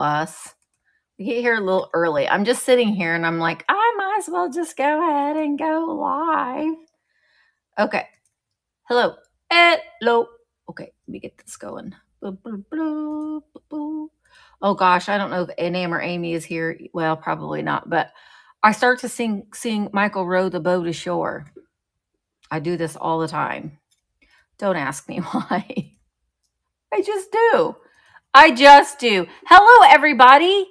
us. We get here a little early. I'm just sitting here and I'm like, I might as well just go ahead and go live. Okay. Hello. Hello. Okay, let me get this going. Boo, boo, boo, boo, boo. Oh gosh, I don't know if Nam or Amy is here. Well, probably not, but I start to sing Michael row the boat ashore. I do this all the time. Don't ask me why. I just do. I just do. Hello, everybody.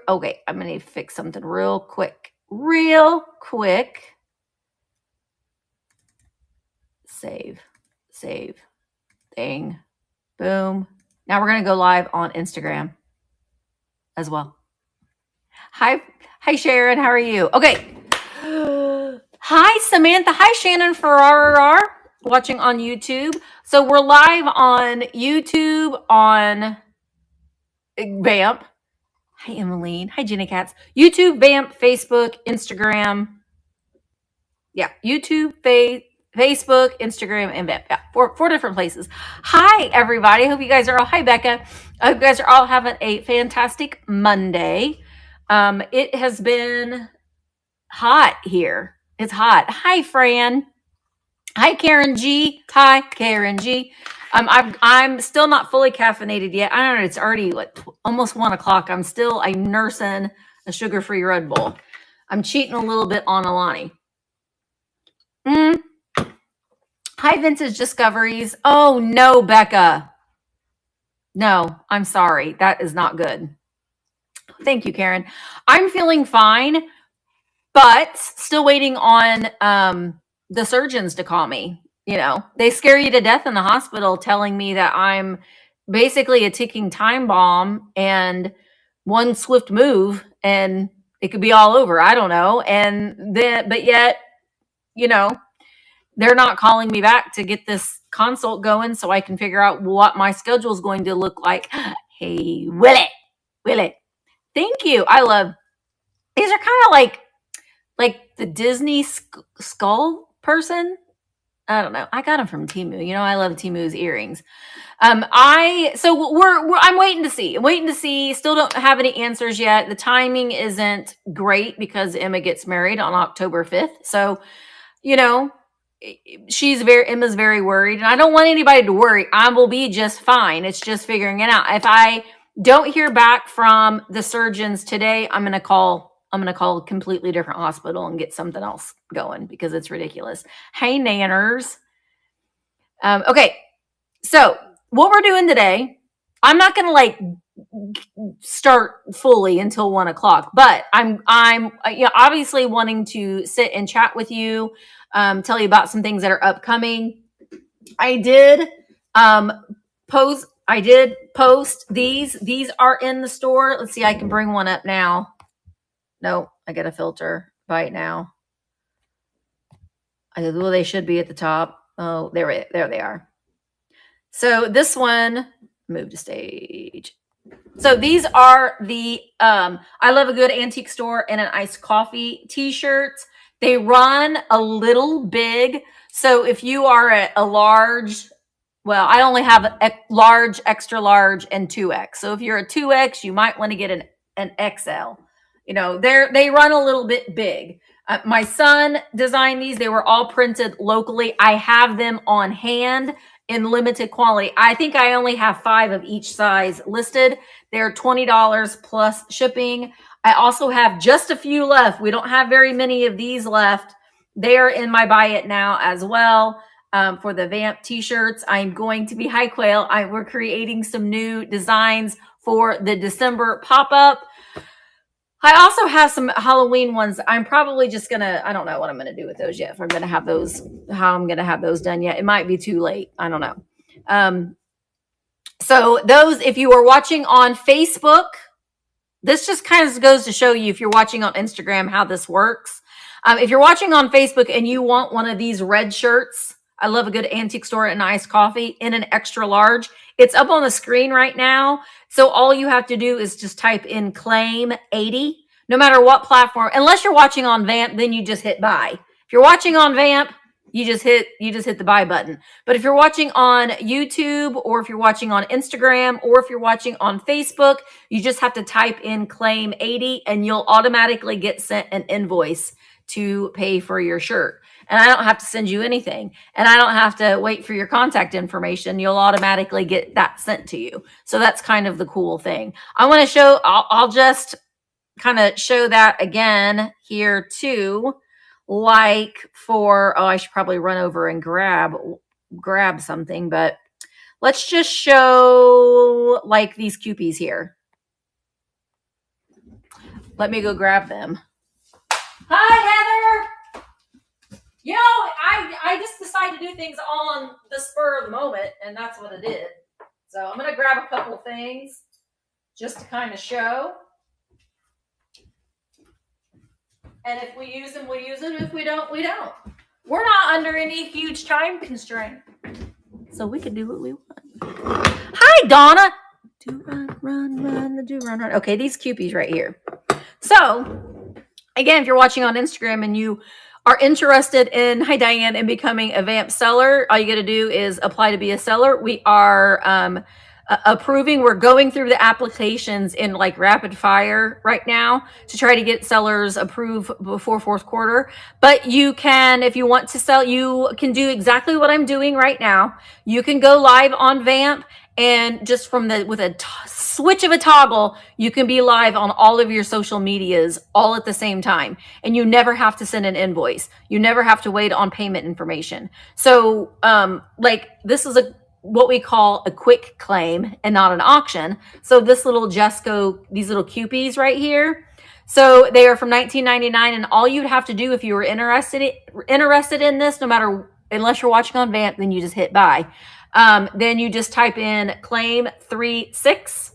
Okay, I'm going to fix something real quick. Real quick. Save. Thing. Boom. Now we're going to go live on Instagram as well. Hi, Sharon. How are you? Okay. Hi, Samantha. Hi, Shannon Ferrara, watching on YouTube. So we're live on YouTube on Vamp. Hi, Emmeline. Hi, Jenny Katz. YouTube, Vamp, Facebook, Instagram. Yeah, YouTube, Facebook, Instagram, and Vamp. Yeah, four different places. Hi, everybody. I hope you guys are all. Hi, Becca. I hope you guys are all having a fantastic Monday. It has been hot here. It's hot. Hi, Fran. Hi, Karen G. Hi, Karen G. I'm still not fully caffeinated yet. I don't know. It's already almost 1 o'clock. I'm nursing a sugar-free Red Bull. I'm cheating a little bit on Alani. Hi, Vintage Discoveries. Oh no, Becca. No, I'm sorry. That is not good. Thank you, Karen. I'm feeling fine, but still waiting on the surgeons to call me. You know, they scare you to death in the hospital telling me that I'm basically a ticking time bomb and one swift move and it could be all over. I don't know. And then, but yet, you know, they're not calling me back to get this consult going so I can figure out what my schedule is going to look like. Hey, Willie. Thank you. I love, these are kind of like the Disney skull person. I don't know. I got them from Temu. You know, I love Temu's earrings. I'm waiting to see. I'm waiting to see. Still don't have any answers yet. The timing isn't great because Emma gets married on October 5th. So, you know, Emma's very worried, and I don't want anybody to worry. I will be just fine. It's just figuring it out. If I don't hear back from the surgeons today, I'm going to call a completely different hospital and get something else going because it's ridiculous. Hey, nanners. Okay. So what we're doing today, I'm not going to start fully until 1 o'clock, but I'm obviously wanting to sit and chat with you, tell you about some things that are upcoming. I did post these. These are in the store. Let's see. I can bring one up now. No, I got a filter right now. Well, they should be at the top. Oh, there they are. So this one, move to stage. So these are the I Love a Good Antique Store and an Iced Coffee t-shirts. They run a little big. So if you are a large, well, I only have a large, extra large, and 2X. So if you're a 2X, you might want to get an XL. You know, they run a little bit big. My son designed these. They were all printed locally. I have them on hand in limited quality. I think I only have 5 of each size listed. They're $20 plus shipping. I also have just a few left. We don't have very many of these left. They are in my buy it now as well. For the Vamp t-shirts, I'm going to be High Quail. We're creating some new designs for the December pop-up. I also have some Halloween ones. I'm probably just I don't know what I'm gonna do with those yet. If I'm gonna have those, how I'm gonna have those done yet. It might be too late. I don't know. So those, if you are watching on Facebook, this just kind of goes to show you, if you're watching on Instagram, how this works. If you're watching on Facebook and you want one of these red shirts, I Love a Good Antique Store and Iced Coffee in an extra large, it's up on the screen right now. So all you have to do is just type in claim 80, no matter what platform. Unless you're watching on Vamp, then you just hit buy. If you're watching on Vamp, you just hit the buy button. But if you're watching on YouTube, or if you're watching on Instagram, or if you're watching on Facebook, you just have to type in claim 80 and you'll automatically get sent an invoice to pay for your shirt. And I don't have to send you anything, and I don't have to wait for your contact information. You'll automatically get that sent to you. So that's kind of the cool thing. I want to show, I'll just kind of show that again here too. Like for, I should probably run over and grab something, but let's just show like these Kewpies here. Let me go grab them. Hi, Heather. You know, I just decided to do things on the spur of the moment, and that's what I did. So I'm going to grab a couple things just to kind of show. And if we use them, we use them. If we don't, we don't. We're not under any huge time constraint. So we can do what we want. Hi, Donna. Do run. Okay, these Kewpies right here. So, again, if you're watching on Instagram and you are interested in, hi, Diane, in becoming a Vamp seller, all you got to do is apply to be a seller. We are approving. We're going through the applications in like rapid fire right now to try to get sellers approved before fourth quarter. But you can, if you want to sell, you can do exactly what I'm doing right now. You can go live on Vamp, and just with a switch of a toggle, you can be live on all of your social medias all at the same time. And you never have to send an invoice. You never have to wait on payment information. So like this is what we call a quick claim and not an auction. So this little these little Kewpies right here. So they are from $19.99, and all you'd have to do if you were interested in this, unless you're watching on Vamp, then you just hit buy. Then you just type in claim 36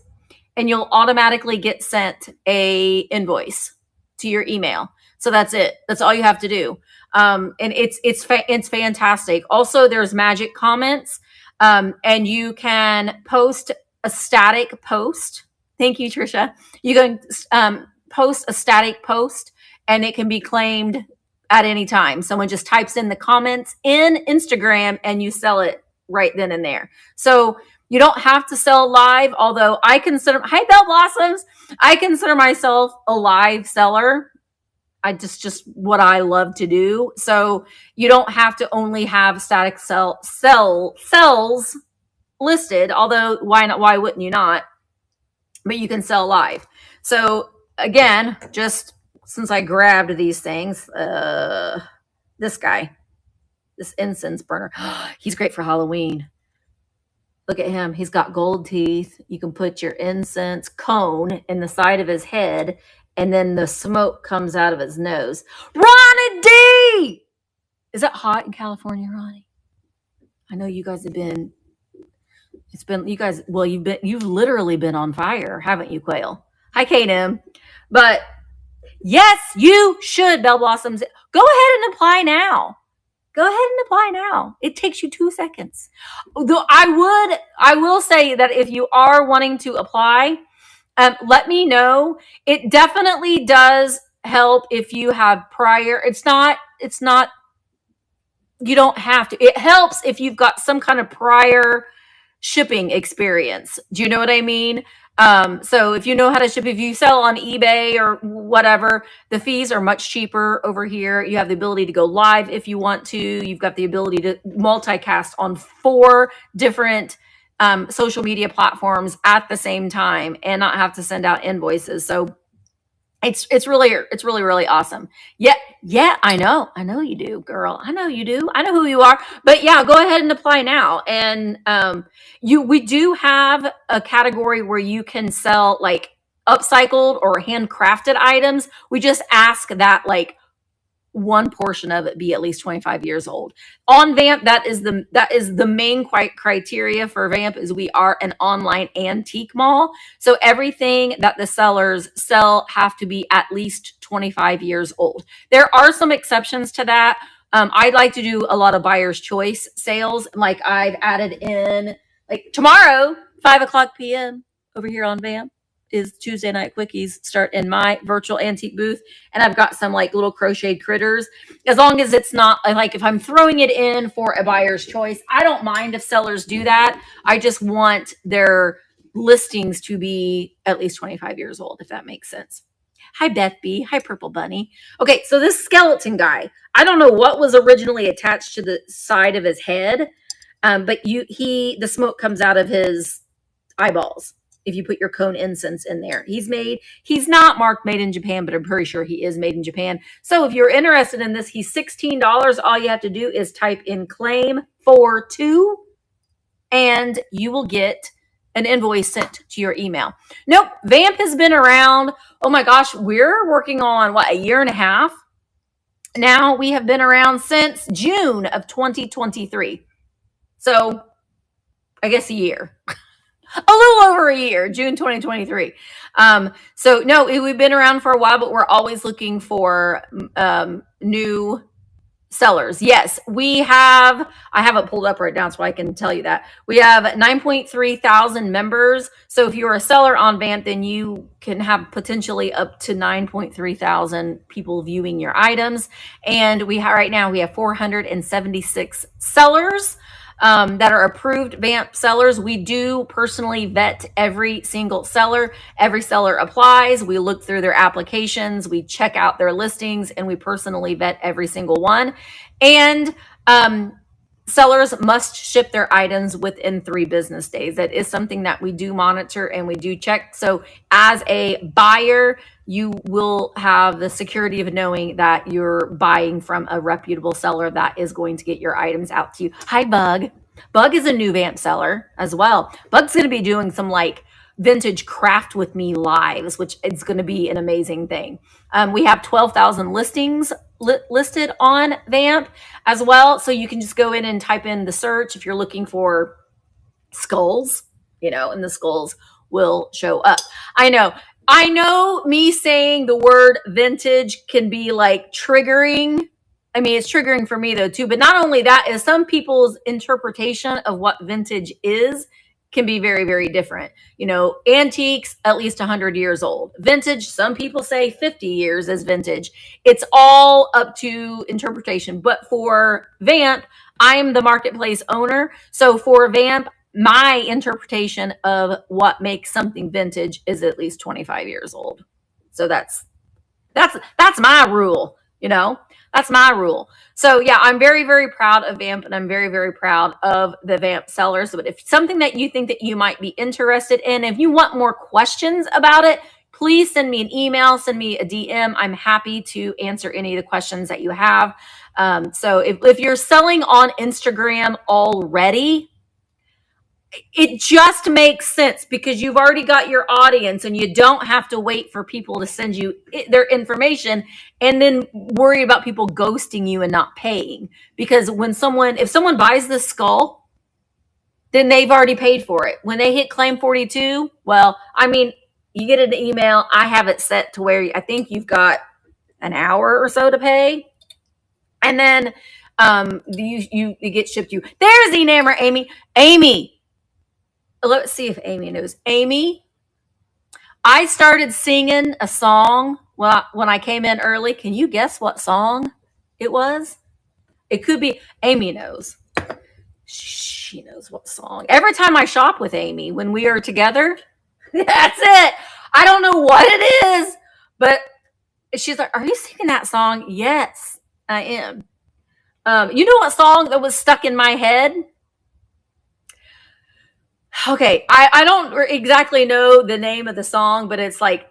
and you'll automatically get sent a invoice to your email. So that's it. That's all you have to do. And it's fantastic. Also, there's magic comments. And you can post a static post. Thank you, Trisha. You can post a static post, and it can be claimed at any time. Someone just types in the comments in Instagram, and you sell it right then and there. So you don't have to sell live, although hi, Bell Blossoms. I consider myself a live seller. I just what I love to do. So you don't have to only have static cells listed, although why not? Why wouldn't you not? But you can sell live. So again, just since I grabbed these things, this guy, this incense burner, he's great for Halloween. Look at him. He's got gold teeth. You can put your incense cone in the side of his head, and then the smoke comes out of his nose. Ronnie D! Is it hot in California, Ronnie? I know you guys have been, you've literally been on fire, haven't you, Quail? Hi, K&M. But yes, you should, Bell Blossoms. Go ahead and apply now. Go ahead and apply now. It takes you 2 seconds. Though I will say that if you are wanting to apply, let me know. It definitely does help if you have prior. It's not, you don't have to. It helps if you've got some kind of prior shipping experience. Do you know what I mean? So if you know how to ship, if you sell on eBay or whatever, the fees are much cheaper over here. You have the ability to go live if you want to. You've got the ability to multicast on 4 different social media platforms at the same time and not have to send out invoices. So it's really awesome. Yeah, I know you do, girl. I know you do. I know who you are. But yeah, go ahead and apply now. And we do have a category where you can sell like upcycled or handcrafted items. We just ask that like one portion of it be at least 25 years old. On Vamp, that is the main criteria for Vamp, is we are an online antique mall. So everything that the sellers sell have to be at least 25 years old. There are some exceptions to that. I'd like to do a lot of buyer's choice sales. Like I've added in like tomorrow, 5:00 p.m. over here on Vamp. is Tuesday Night Quickies start in my virtual antique booth. And I've got some like little crocheted critters. As long as it's not like if I'm throwing it in for a buyer's choice, I don't mind if sellers do that. I just want their listings to be at least 25 years old, if that makes sense. Hi, Beth B. Hi, Purple Bunny. Okay, so this skeleton guy, I don't know what was originally attached to the side of his head, but the smoke comes out of his eyeballs if you put your cone incense in there. He's not marked made in Japan, but I'm pretty sure he is made in Japan. So if you're interested in this, he's $16. All you have to do is type in claim for two, and you will get an invoice sent to your email. Nope, Vamp has been around. Oh my gosh, we're working on a year and a half. Now we have been around since June of 2023. So I guess a year. A little over a year, June 2023. So no, we've been around for a while, but we're always looking for new sellers. Yes, I have it pulled up right now so I can tell you that. We have 9.3 thousand members. So if you're a seller on Vamp, then you can have potentially up to 9.3 thousand people viewing your items. And right now we have 476 sellers that are approved Vamp sellers. We do personally vet every single seller. Every seller applies. We look through their applications. We check out their listings, and we personally vet every single one. And sellers must ship their items within 3 business days. That is something that we do monitor and we do check. So as a buyer, you will have the security of knowing that you're buying from a reputable seller that is going to get your items out to you. Hi, Bug. Bug is a new Vamp seller as well. Bug's going to be doing some vintage craft with me lives, which is going to be an amazing thing. We have 12,000 listings listed on Vamp as well. So you can just go in and type in the search if you're looking for skulls, and the skulls will show up. I know me saying the word vintage can be triggering. I mean, it's triggering for me though too, but not only that is some people's interpretation of what vintage is can be very, very different. Antiques, at least 100 years old. Vintage, some people say 50 years is vintage. It's all up to interpretation. But for Vamp, I'm the marketplace owner. So for Vamp, my interpretation of what makes something vintage is at least 25 years old. So that's my rule, That's my rule. So yeah, I'm very, very proud of Vamp, and I'm very, very proud of the Vamp sellers. But if something that you think that you might be interested in, if you want more questions about it, please send me an email, send me a DM. I'm happy to answer any of the questions that you have. So if you're selling on Instagram already, it just makes sense because you've already got your audience and you don't have to wait for people to send you their information and then worry about people ghosting you and not paying. Because if someone buys this skull, then they've already paid for it. When they hit claim 42, you get an email. I have it set to where I think you've got an hour or so to pay. And then you get shipped to you. There's the name, Amy. Let's see if Amy knows. Amy, I started singing a song when I came in early. Can you guess what song it was? It could be Amy knows. She knows what song. Every time I shop with Amy, when we are together, that's it. I don't know what it is, but she's like, "Are you singing that song?" Yes, I am. You know what song that was stuck in my head? Okay, I don't exactly know the name of the song, but it's like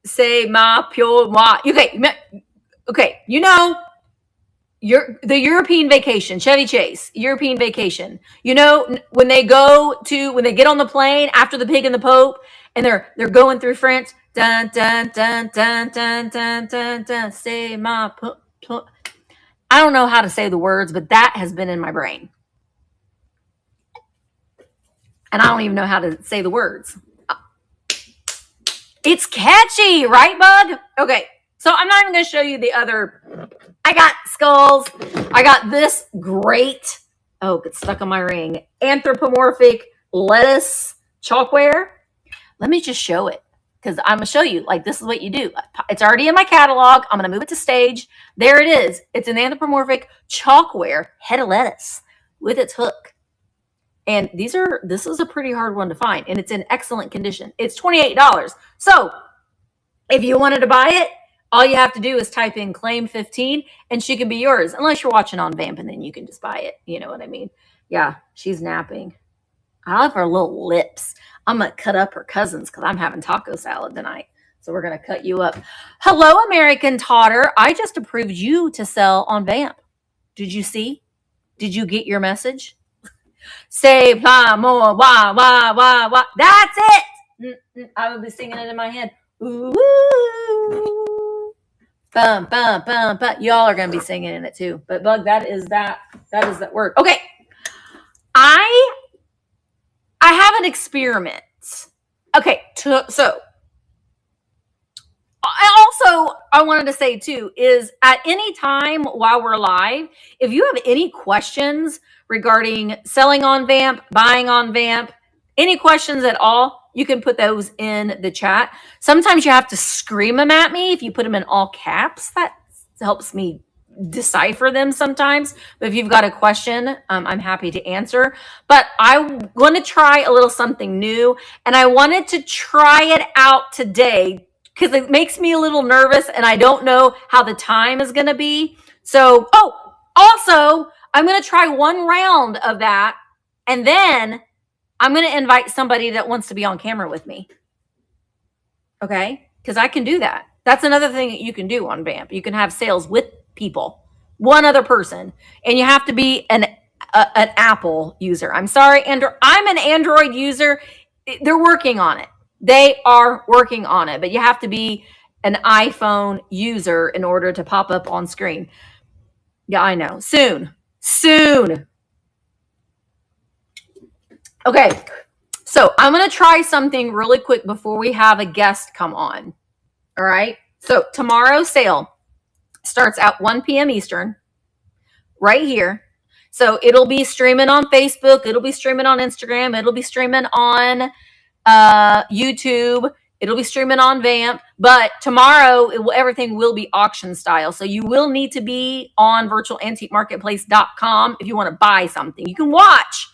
"C'est ma pure moi." Okay, the European Vacation, Chevy Chase, European Vacation. When they get on the plane after the Pig and the Pope, and they're going through France. Dun dun dun dun dun dun dun dun. C'est ma pure. I don't know how to say the words, but that has been in my brain. And I don't even know how to say the words. It's catchy, right, Bug? Okay, so I'm not even going to show you the other. I got skulls. I got this great, it's stuck on my ring, anthropomorphic lettuce chalkware. Let me just show it because I'm going to show you, like, this is what you do. It's already in my catalog. I'm going to move it to stage. There it is. It's an anthropomorphic chalkware head of lettuce with its hook. And this is a pretty hard one to find, and it's in excellent condition. It's $28. So if you wanted to buy it, all you have to do is type in claim 15 and she can be yours, unless you're watching on Vamp, and then you can just buy it. You know what I mean? Yeah, she's napping. I love her little lips. I'm going to cut up her cousins because I'm having taco salad tonight. So we're going to cut you up. Hello, American Totter. I just approved you to sell on Vamp. Did you see? Did you get your message? Say pla more, wah, wah, wah, wah. That's it. I will be singing it in my head. Ooh, bum, bum, bum, bum. Y'all are going to be singing in it too. But Bug, that is that word. Okay. I have an experiment. Okay. So I wanted to say too, is at any time while we're live, if you have any questions regarding selling on Vamp, buying on Vamp, any questions at all, you can put those in the chat. Sometimes you have to scream them at me. If you put them in all caps, that helps me decipher them sometimes. But if you've got a question, I'm happy to answer. But I want to try a little something new, and I wanted to try it out today because it makes me a little nervous, and I don't know how the time is going to be. So, also, I'm going to try one round of that, and then I'm going to invite somebody that wants to be on camera with me. Okay? Because I can do that. That's another thing that you can do on Vamp. You can have sales with people, one other person, and you have to be an Apple user. I'm sorry, Android. I'm an Android user. They're working on it. They are working on it, but you have to be an iPhone user in order to pop up on screen. Yeah, I know. Soon. Okay, so I'm going to try something really quick before we have a guest come on. All right, so tomorrow's sale starts at 1 p.m. Eastern, right here. So it'll be streaming on Facebook. It'll be streaming on Instagram. It'll be streaming on YouTube. It'll be streaming on Vamp. But tomorrow, everything will be auction style. So you will need to be on virtualantiquemarketplace.com if you want to buy something. You can watch,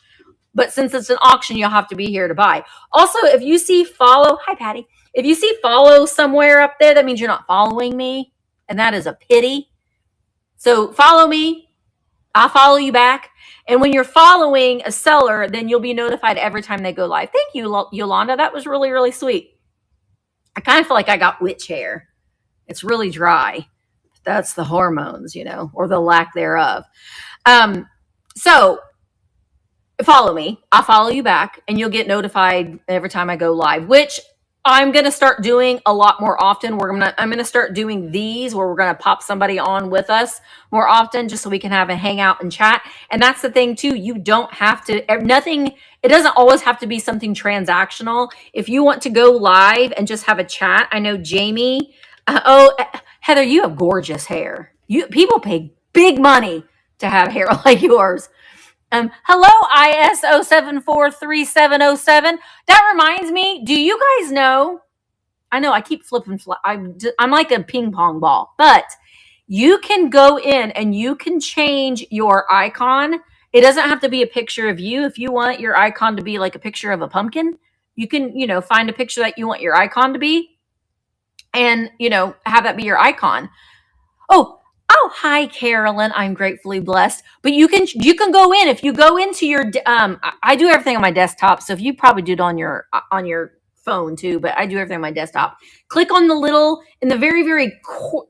but since it's an auction, you'll have to be here to buy. Also, if you see follow, hi, Patty. If you see follow somewhere up there, that means you're not following me. And that is a pity. So follow me. I'll follow you back. And when you're following a seller, then you'll be notified every time they go live. Thank you, Yolanda. That was really, really sweet. I kind of feel like I got witch hair. It's really dry. That's the hormones, or the lack thereof. So follow me. I'll follow you back, and you'll get notified every time I go live, which I'm going to start doing a lot more often. I'm going to start doing these where we're going to pop somebody on with us more often, just so we can have a hangout and chat. And that's the thing too. You don't have to, it doesn't always have to be something transactional. If you want to go live and just have a chat, I know Jamie, Heather, you have gorgeous hair. People pay big money to have hair like yours. Hello, ISO 743707. That reminds me, do you guys know? I know I keep flipping. I'm like a ping pong ball, but you can go in and you can change your icon. It doesn't have to be a picture of you. If you want your icon to be like a picture of a pumpkin, you can, find a picture that you want your icon to be, and have that be your icon. Oh, hi, Carolyn. I'm gratefully blessed. But you can go in. If you go into your, I do everything on my desktop. So if you probably do it on your phone too, but I do everything on my desktop. Click on in the very, very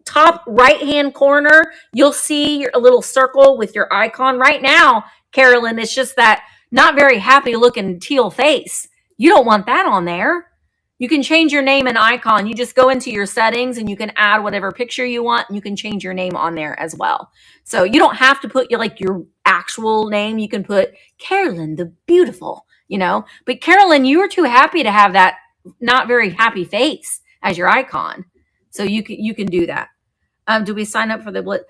top right-hand corner, you'll see a little circle with your icon. Right now, Carolyn, it's just that not very happy looking teal face. You don't want that on there. You can change your name and icon. You just go into your settings and you can add whatever picture you want, and you can change your name on there as well. So you don't have to put your actual name. You can put Carolyn the Beautiful, But Carolyn, you were too happy to have that not very happy face as your icon. So you can do that. Do we sign up for the Blitz?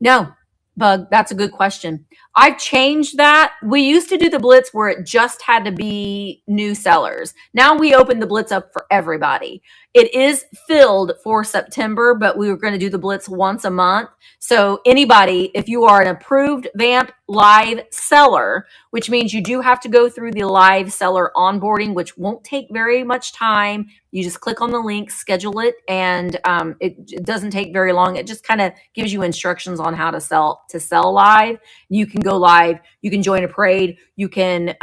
No, Bug, that's a good question. I've changed that. We used to do the blitz where it just had to be new sellers. Now we open the blitz up for everybody. It is filled for September, but we were going to do the blitz once a month. So anybody, if you are an approved Vamp live seller, which means you do have to go through the live seller onboarding, which won't take very much time. You just click on the link, schedule it, and it doesn't take very long. It just kind of gives you instructions on how to sell live. You can go live. You can join a parade. You can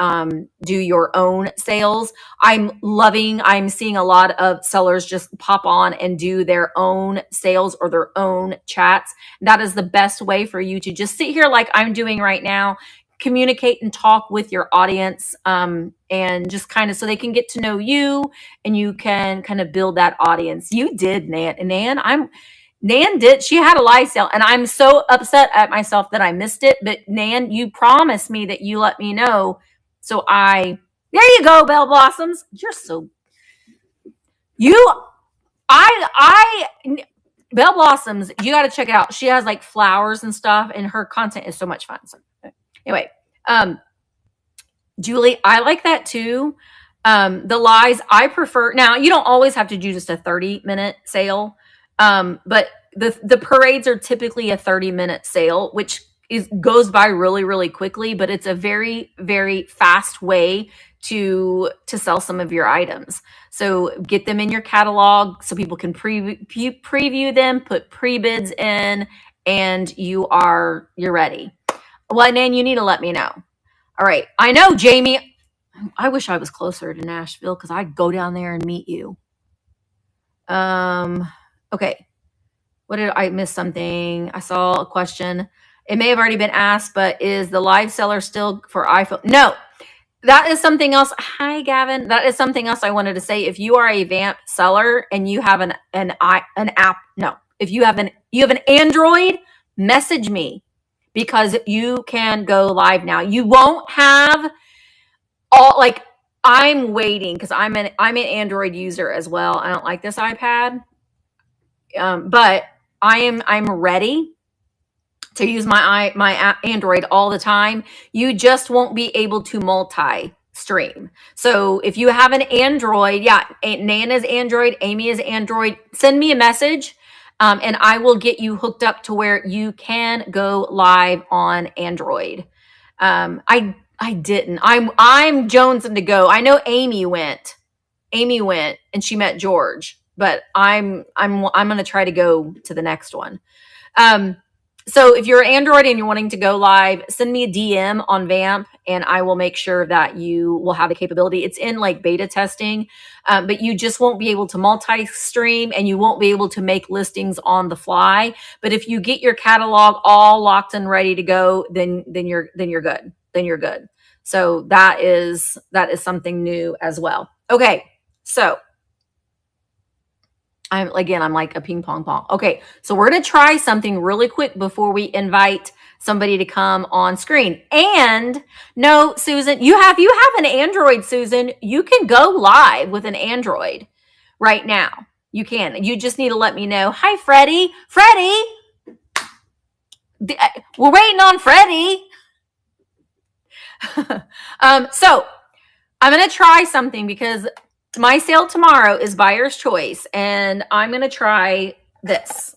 do your own sales. I'm seeing a lot of sellers just pop on and do their own sales or their own chats. That is the best way for you to just sit here like I'm doing right now, communicate and talk with your audience, and just kind of so they can get to know you and you can kind of build that audience. You did, Nan did. She had a live sale, and I'm so upset at myself that I missed it. But Nan, you promised me that you let me know. So there you go, Bell Blossoms. You're so, Bell Blossoms, you got to check it out. She has like flowers and stuff, and her content is so much fun. So anyway, Julie, I like that too. The lies I prefer. Now, you don't always have to do just a 30-minute sale. But the parades are typically a 30-minute sale, which goes by really, really quickly, but it's a very, very fast way to sell some of your items. So get them in your catalog so people can preview them, put pre-bids in, and you're ready. Well, Nan, you need to let me know. All right. I know, Jamie. I wish I was closer to Nashville because I'd go down there and meet you. Okay. What did I miss something? I saw a question. It may have already been asked, but is the live seller still for iPhone? No, that is something else. Hi, Gavin. That is something else I wanted to say. If you are a Vamp seller and you have an app, no, if you have an Android, message me because you can go live now. You won't have I'm waiting because I'm an Android user as well. I don't like this iPad. But I'm ready to use my Android all the time. You just won't be able to multi-stream. So if you have an Android, Nan is Android, Amy is Android, send me a message, and I will get you hooked up to where you can go live on Android. I didn't. I'm jonesing to go. I know Amy went, and she met George. But I'm going to try to go to the next one. So if you're Android and you're wanting to go live, send me a DM on Vamp and I will make sure that you will have the capability. It's in like beta testing, but you just won't be able to multi-stream and you won't be able to make listings on the fly. But if you get your catalog all locked and ready to go, then you're good. Then you're good. So that is something new as well. Okay, so I'm like a ping pong ball. Okay, so we're going to try something really quick before we invite somebody to come on screen. And no, Susan, you have an Android, Susan. You can go live with an Android right now. You can. You just need to let me know. Hi, Freddie. Freddie, we're waiting on Freddie. So I'm going to try something because my sale tomorrow is buyer's choice, and I'm going to try this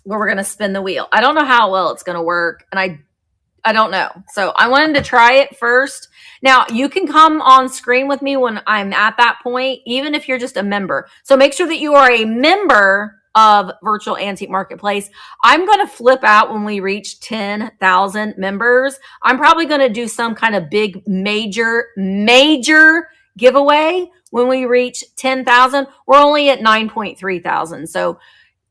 where we're going to spin the wheel. I don't know how well it's going to work, and I don't know. So I wanted to try it first. Now, you can come on screen with me when I'm at that point, even if you're just a member. So make sure that you are a member of Virtual Antique Marketplace. I'm going to flip out when we reach 10,000 members. I'm probably going to do some kind of big, major giveaway when we reach 10,000. We're only at 9.3 thousand. So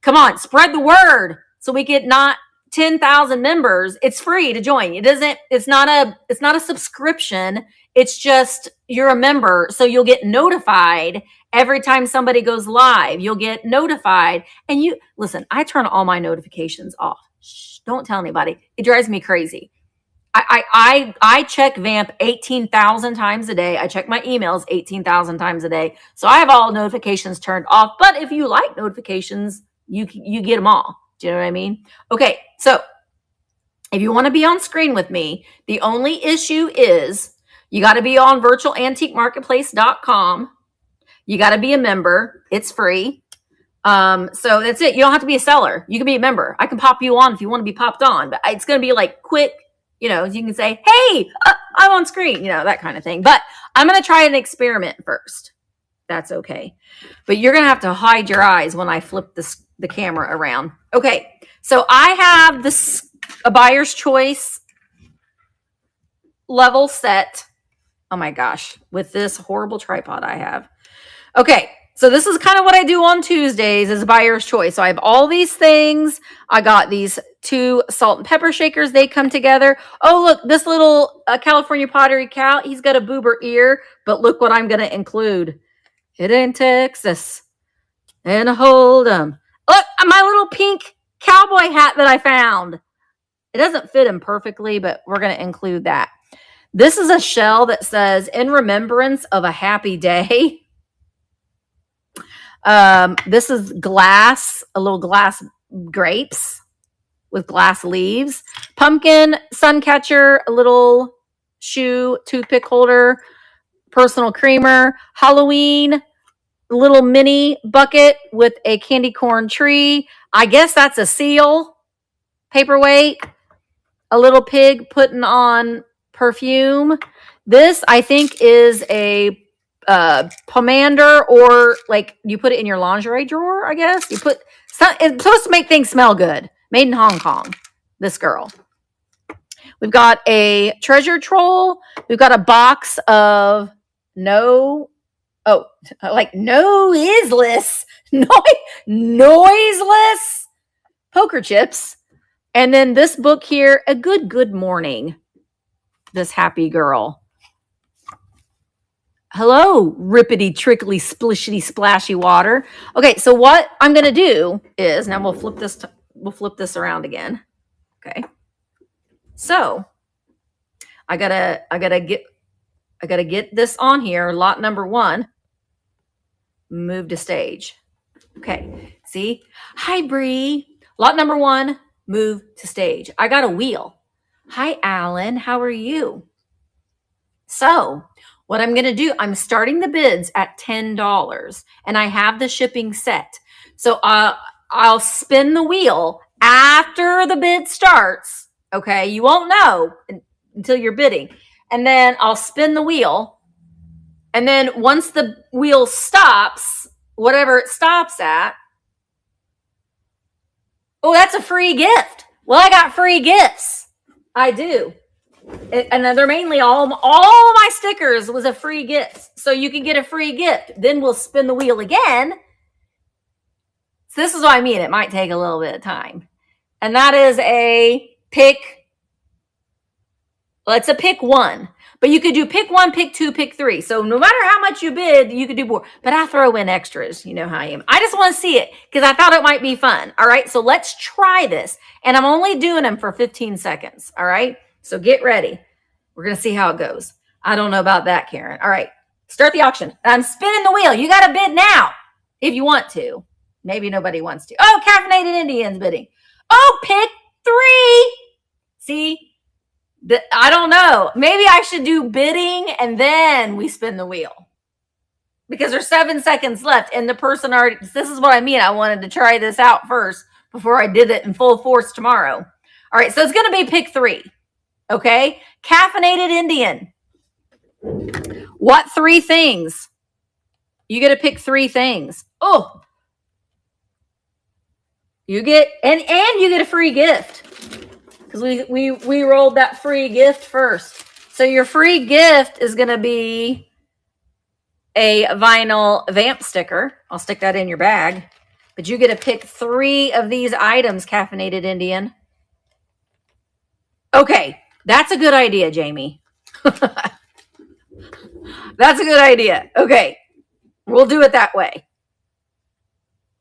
come on, spread the word so we get not 10,000 members. It's free to join. It's not a subscription. It's just you're a member. So you'll get notified every time somebody goes live. You'll get notified. And listen, I turn all my notifications off. Shh, don't tell anybody. It drives me crazy. I check Vamp 18,000 times a day. I check my emails 18,000 times a day. So I have all notifications turned off. But if you like notifications, you get them all. Do you know what I mean? Okay, so If you want to be on screen with me, the only issue is you got to be on virtualantiquemarketplace.com. You got to be a member. It's free. So that's it. You don't have to be a seller. You can be a member. I can pop you on if you want to be popped on, but it's going to be like quick, you can say, hey, I'm on screen, that kind of thing. But I'm going to try an experiment first. That's okay. But you're going to have to hide your eyes when I flip the camera around. Okay. So I have a buyer's choice level set. Oh my gosh. With this horrible tripod I have. Okay. So this is kind of what I do on Tuesdays is a buyer's choice. So I have all these things. I got these 2 salt and pepper shakers. They come together. Oh, look, this little California pottery cow. He's got a boober ear, but look what I'm going to include. It ain't Texas. And hold 'em. Look, my little pink cowboy hat that I found. It doesn't fit him perfectly, but we're going to include that. This is a shell that says, in remembrance of a happy day. This is glass, a little glass grapes with glass leaves. Pumpkin, sun catcher, a little shoe, toothpick holder, personal creamer. Halloween, little mini bucket with a candy corn tree. I guess that's a seal. Paperweight. A little pig putting on perfume. This, I think, is a pomander, or like you put it in your lingerie drawer, I guess. It's supposed to make things smell good. Made in Hong Kong. This girl. We've got a treasure troll. We've got a box of noiseless poker chips. And then this book here, A Good Morning. This happy girl. Hello, rippity, trickly, splishity, splashy water. Okay, so what I'm going to do is, now we'll flip this around again. Okay. So, I gotta get this on here. Lot number 1. Move to stage. Okay. See? Hi, Bree. Lot number 1, move to stage. I got a wheel. Hi, Alan. How are you? So, what I'm going to do, I'm starting the bids at $10 and I have the shipping set. So I'll spin the wheel after the bid starts. Okay. You won't know until you're bidding. And then I'll spin the wheel. And then once the wheel stops, whatever it stops at. Oh, that's a free gift. Well, I got free gifts. I do. And they're mainly all my stickers was a free gift. So you can get a free gift. Then we'll spin the wheel again. So this is what I mean. It might take a little bit of time. And that is a pick. Well, it's a pick 1. But you could do pick 1, pick 2, pick 3. So no matter how much you bid, you could do more. But I throw in extras. You know how I am. I just want to see it because I thought it might be fun. All right. So let's try this. And I'm only doing them for 15 seconds. All right. So get ready. We're going to see how it goes. I don't know about that, Karen. All right. Start the auction. I'm spinning the wheel. You got to bid now if you want to. Maybe nobody wants to. Oh, Caffeinated Indians bidding. Oh, pick 3. See? I don't know. Maybe I should do bidding and then we spin the wheel. Because there's 7 seconds left and the person already, this is what I mean. I wanted to try this out first before I did it in full force tomorrow. All right. So it's going to be pick 3. Okay. Caffeinated Indian. What 3 things? You get to pick 3 things. Oh, you get, and you get a free gift. Because we rolled that free gift first. So your free gift is going to be a vinyl Vamp sticker. I'll stick that in your bag. But you get to pick 3 of these items, Caffeinated Indian. Okay. That's a good idea, Jamie. That's a good idea. Okay. We'll do it that way.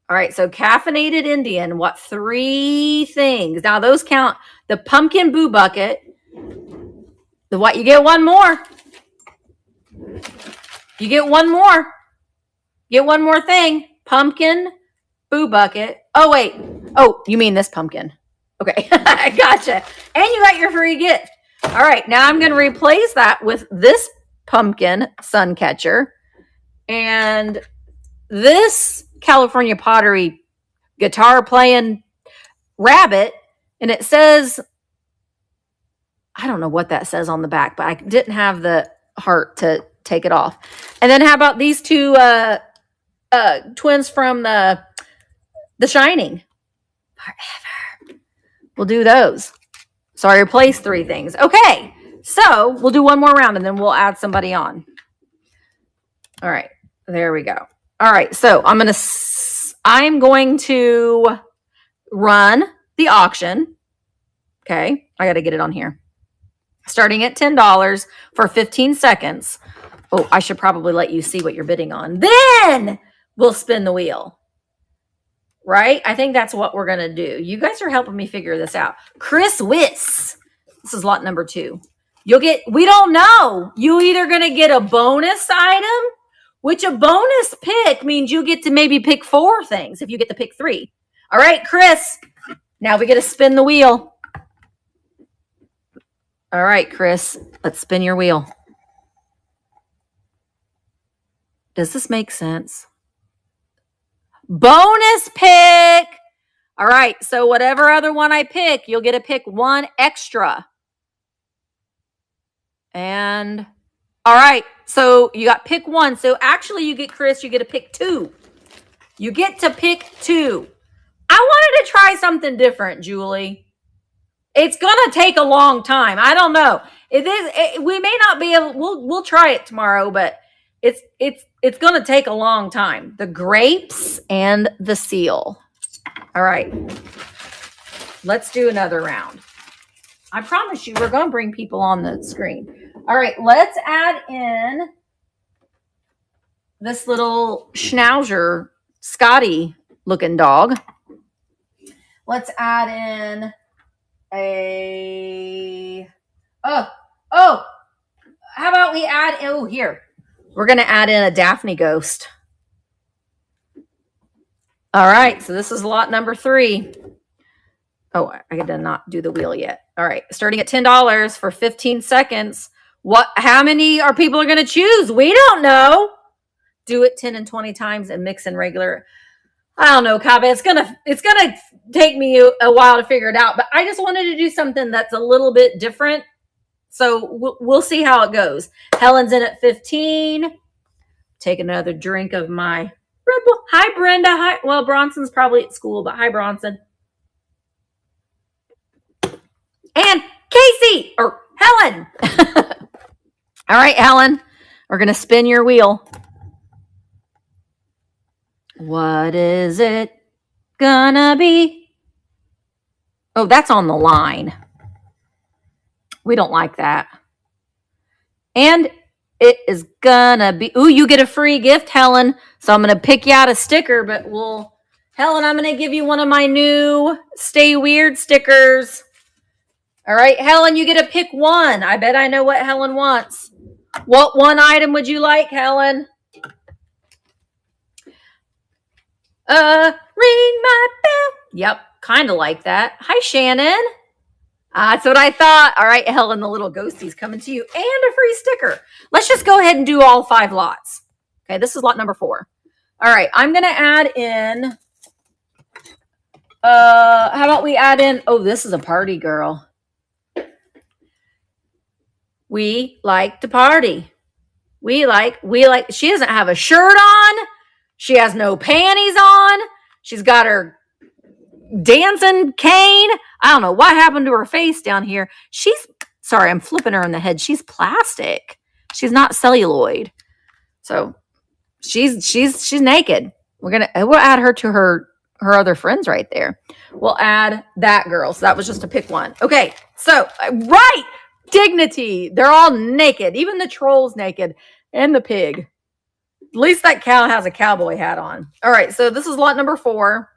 All right. So Caffeinated Indian, what 3 things? Now those count. The pumpkin boo bucket. The what? You get one more. You get one more. Get one more thing. Pumpkin boo bucket. Oh, wait. Oh, you mean this pumpkin. Okay, gotcha. And you got your free gift. All right, now I'm going to replace that with this pumpkin sun catcher and this California Pottery guitar playing rabbit. And it says, I don't know what that says on the back, but I didn't have the heart to take it off. And then how about these two twins from the Shining? Forever. We'll do those. So I replaced 3 things. Okay, so we'll do one more round and then we'll add somebody on. All right, there we go. All right, so I'm going to run the auction. Okay, I got to get it on here. Starting at $10 for 15 seconds. Oh, I should probably let you see what you're bidding on. Then we'll spin the wheel. Right? I think that's what we're going to do. You guys are helping me figure this out. Chris Wiss. This is lot number 2. We don't know. You either going to get a bonus item, which a bonus pick means you get to maybe pick 4 things if you get to pick 3. All right, Chris. Now we get to spin the wheel. All right, Chris. Let's spin your wheel. Does this make sense? Bonus pick. All right. So whatever other one I pick, you'll get to pick 1 extra. And all right. So you got pick 1. So actually you get to pick 2. You get to pick 2. I wanted to try something different, Julie. It's going to take a long time. I don't know. We may not be able, we'll try it tomorrow, but it's going to take a long time. The grapes and the seal. All right. Let's do another round. I promise you, we're going to bring people on the screen. All right. Let's add in this little Schnauzer Scotty looking dog. Let's add in how about we add, here. We're going to add in a Daphne ghost. All right. So this is lot number 3. Oh, I did not do the wheel yet. All right. Starting at $10 for 15 seconds. How many people are going to choose? We don't know. Do it 10 and 20 times and mix in regular. I don't know, Kaba. It's gonna take me a while to figure it out, but I just wanted to do something that's a little bit different. So we'll see how it goes. Helen's in at 15. Take another drink of my Red Bull. Hi, Brenda. Hi. Well, Bronson's probably at school, but hi, Bronson. And Casey or Helen. All right, Helen. We're gonna spin your wheel. What is it gonna be? Oh, that's on the line. We don't like that. And it is gonna be, you get a free gift, Helen. So I'm gonna pick you out a sticker, but Helen, I'm gonna give you one of my new Stay Weird stickers. All right, Helen, you get to pick 1. I bet I know what Helen wants. What 1 item would you like, Helen? Ring my bell. Yep, kind of like that. Hi, Shannon. That's what I thought. All right, Helen, the little ghostie's coming to you. And a free sticker. Let's just go ahead and do all 5 lots. Okay, this is lot number 4. All right, I'm going to add in, how about we add in, this is a party girl. We like to party. We like, she doesn't have a shirt on. She has no panties on. She's got her dancing cane. I don't know what happened to her face down here. Sorry, I'm flipping her in the head. She's plastic. She's not celluloid. So she's naked. We'll add her to her other friends right there. We'll add that girl. So that was just to pick 1. Okay. So right. Dignity. They're all naked. Even the troll's naked. And the pig. At least that cow has a cowboy hat on. All right. So this is lot number 4.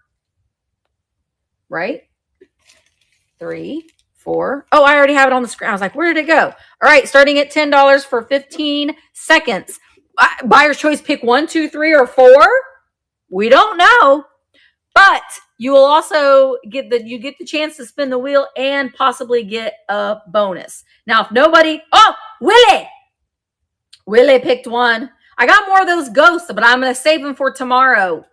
Right? 3, 4. Oh, I already have it on the screen. I was like, where did it go? All right. Starting at $10 for 15 seconds. Buyer's choice, pick 1, 2, 3, or 4. We don't know. But you will also get the chance to spin the wheel and possibly get a bonus. Now, if nobody, Willie picked one. I got more of those ghosts, but I'm going to save them for tomorrow.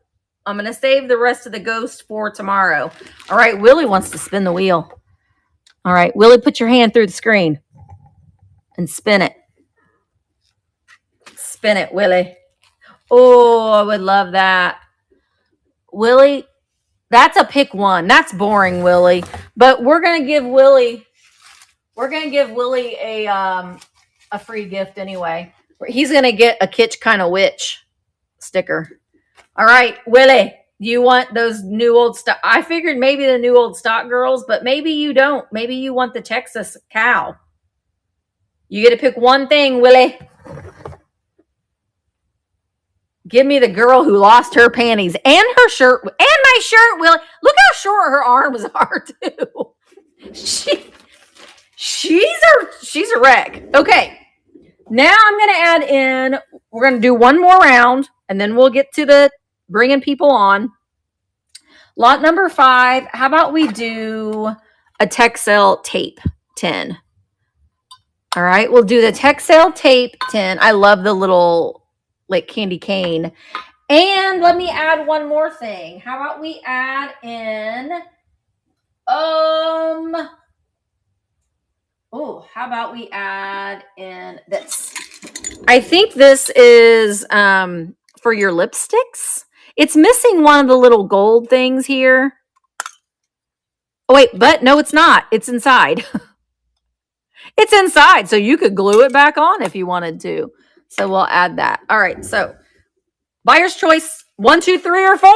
I'm going to save the rest of the ghosts for tomorrow. All right, Willie wants to spin the wheel. All right, Willie, put your hand through the screen and spin it. Spin it, Willie. Oh, I would love that. Willie, that's a pick one. That's boring, Willie. But we're going to give Willie a free gift anyway. He's going to get a Kitsch Kind of Witch sticker. All right, Willie, you want those new old stock? I figured maybe the new old stock girls, but maybe you don't. Maybe you want the Texas cow. You get to pick one thing, Willie. Give me the girl who lost her panties and her shirt and my shirt, Willie. Look how short her arms are, too. She's a wreck. Okay. Now I'm going to add in, we're going to do one more round, and then we'll get to the bringing people on. Lot number 5, how about we do a Texel tape 10? All right, we'll do the Texel tape 10. I love the little, like, candy cane. And let me add one more thing. How about we add in, how about we add in this? I think this is for your lipsticks. It's missing one of the little gold things here. Oh, wait, but no, it's not. It's inside. It's inside, so you could glue it back on if you wanted to. So we'll add that. All right, so buyer's choice, 1, 2, 3, or 4.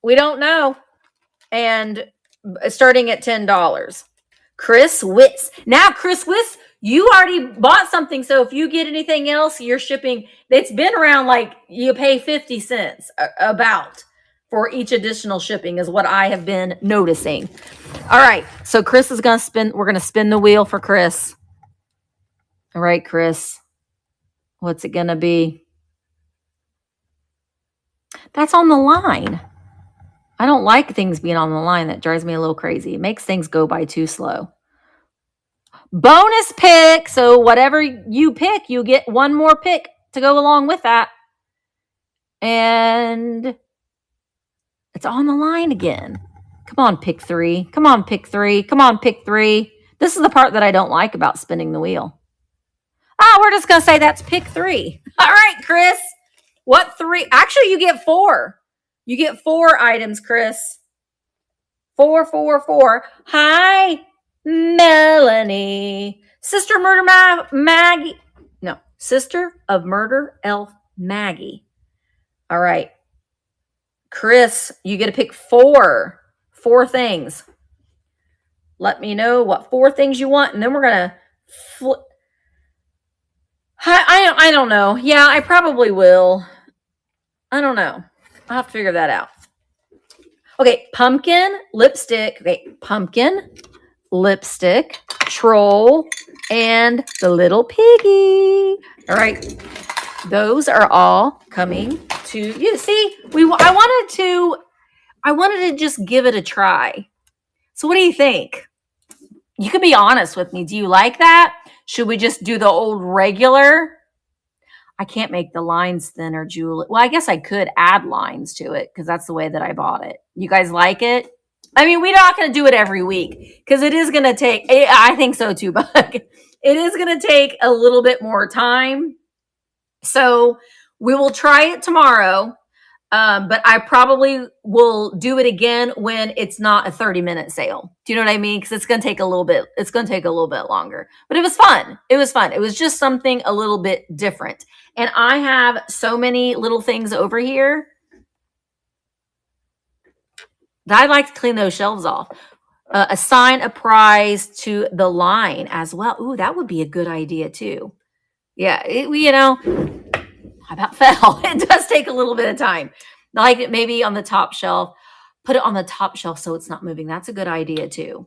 We don't know. And starting at $10. Chris Witz. Now, Chris Witz, you already bought something, so if you get anything else, you're shipping. It's been around like you pay 50 cents about for each additional shipping is what I have been noticing. All right, so Chris is going to spin. We're going to spin the wheel for Chris. All right, Chris. What's it going to be? That's on the line. I don't like things being on the line. That drives me a little crazy. It makes things go by too slow. Bonus pick. So whatever you pick, you get one more pick to go along with that. And it's on the line again. Come on, pick 3. Come on, pick 3. Come on, pick 3. This is the part that I don't like about spinning the wheel. We're just going to say that's pick 3. All right, Chris. What 3? Actually, you get 4. You get 4 items, Chris. 4, 4, 4. Hi, Melanie. Sister Murder Maggie. No, Sister of Murder Elf Maggie. All right. Chris, you get to pick 4. 4 things. Let me know what 4 things you want, and then we're going to flip. I don't know. Yeah, I probably will. I don't know. I'll have to figure that out. Okay, pumpkin, lipstick. Okay, pumpkin, lipstick, troll, and the little piggy. All right, those are all coming to you. See, I wanted to just give it a try. So what do you think? You could be honest with me. Do you like that? Should we just do the old regular? I can't make the lines thinner, Julie. Well, I guess I could add lines to it because that's the way that I bought it. You guys like it? I mean, we're not going to do it every week because it is going to take, I think so too, Buck. It is going to take a little bit more time. So we will try it tomorrow. But I probably will do it again when it's not a 30-minute sale. Do you know what I mean? Because it's going to take a little bit. It's going to take a little bit longer. But it was fun. It was fun. It was just something a little bit different. And I have so many little things over here that I'd like to clean those shelves off. Assign a prize to the line as well. Ooh, that would be a good idea too. Yeah, how about fell? It does take a little bit of time. Like it maybe on the top shelf. Put it on the top shelf so it's not moving. That's a good idea too.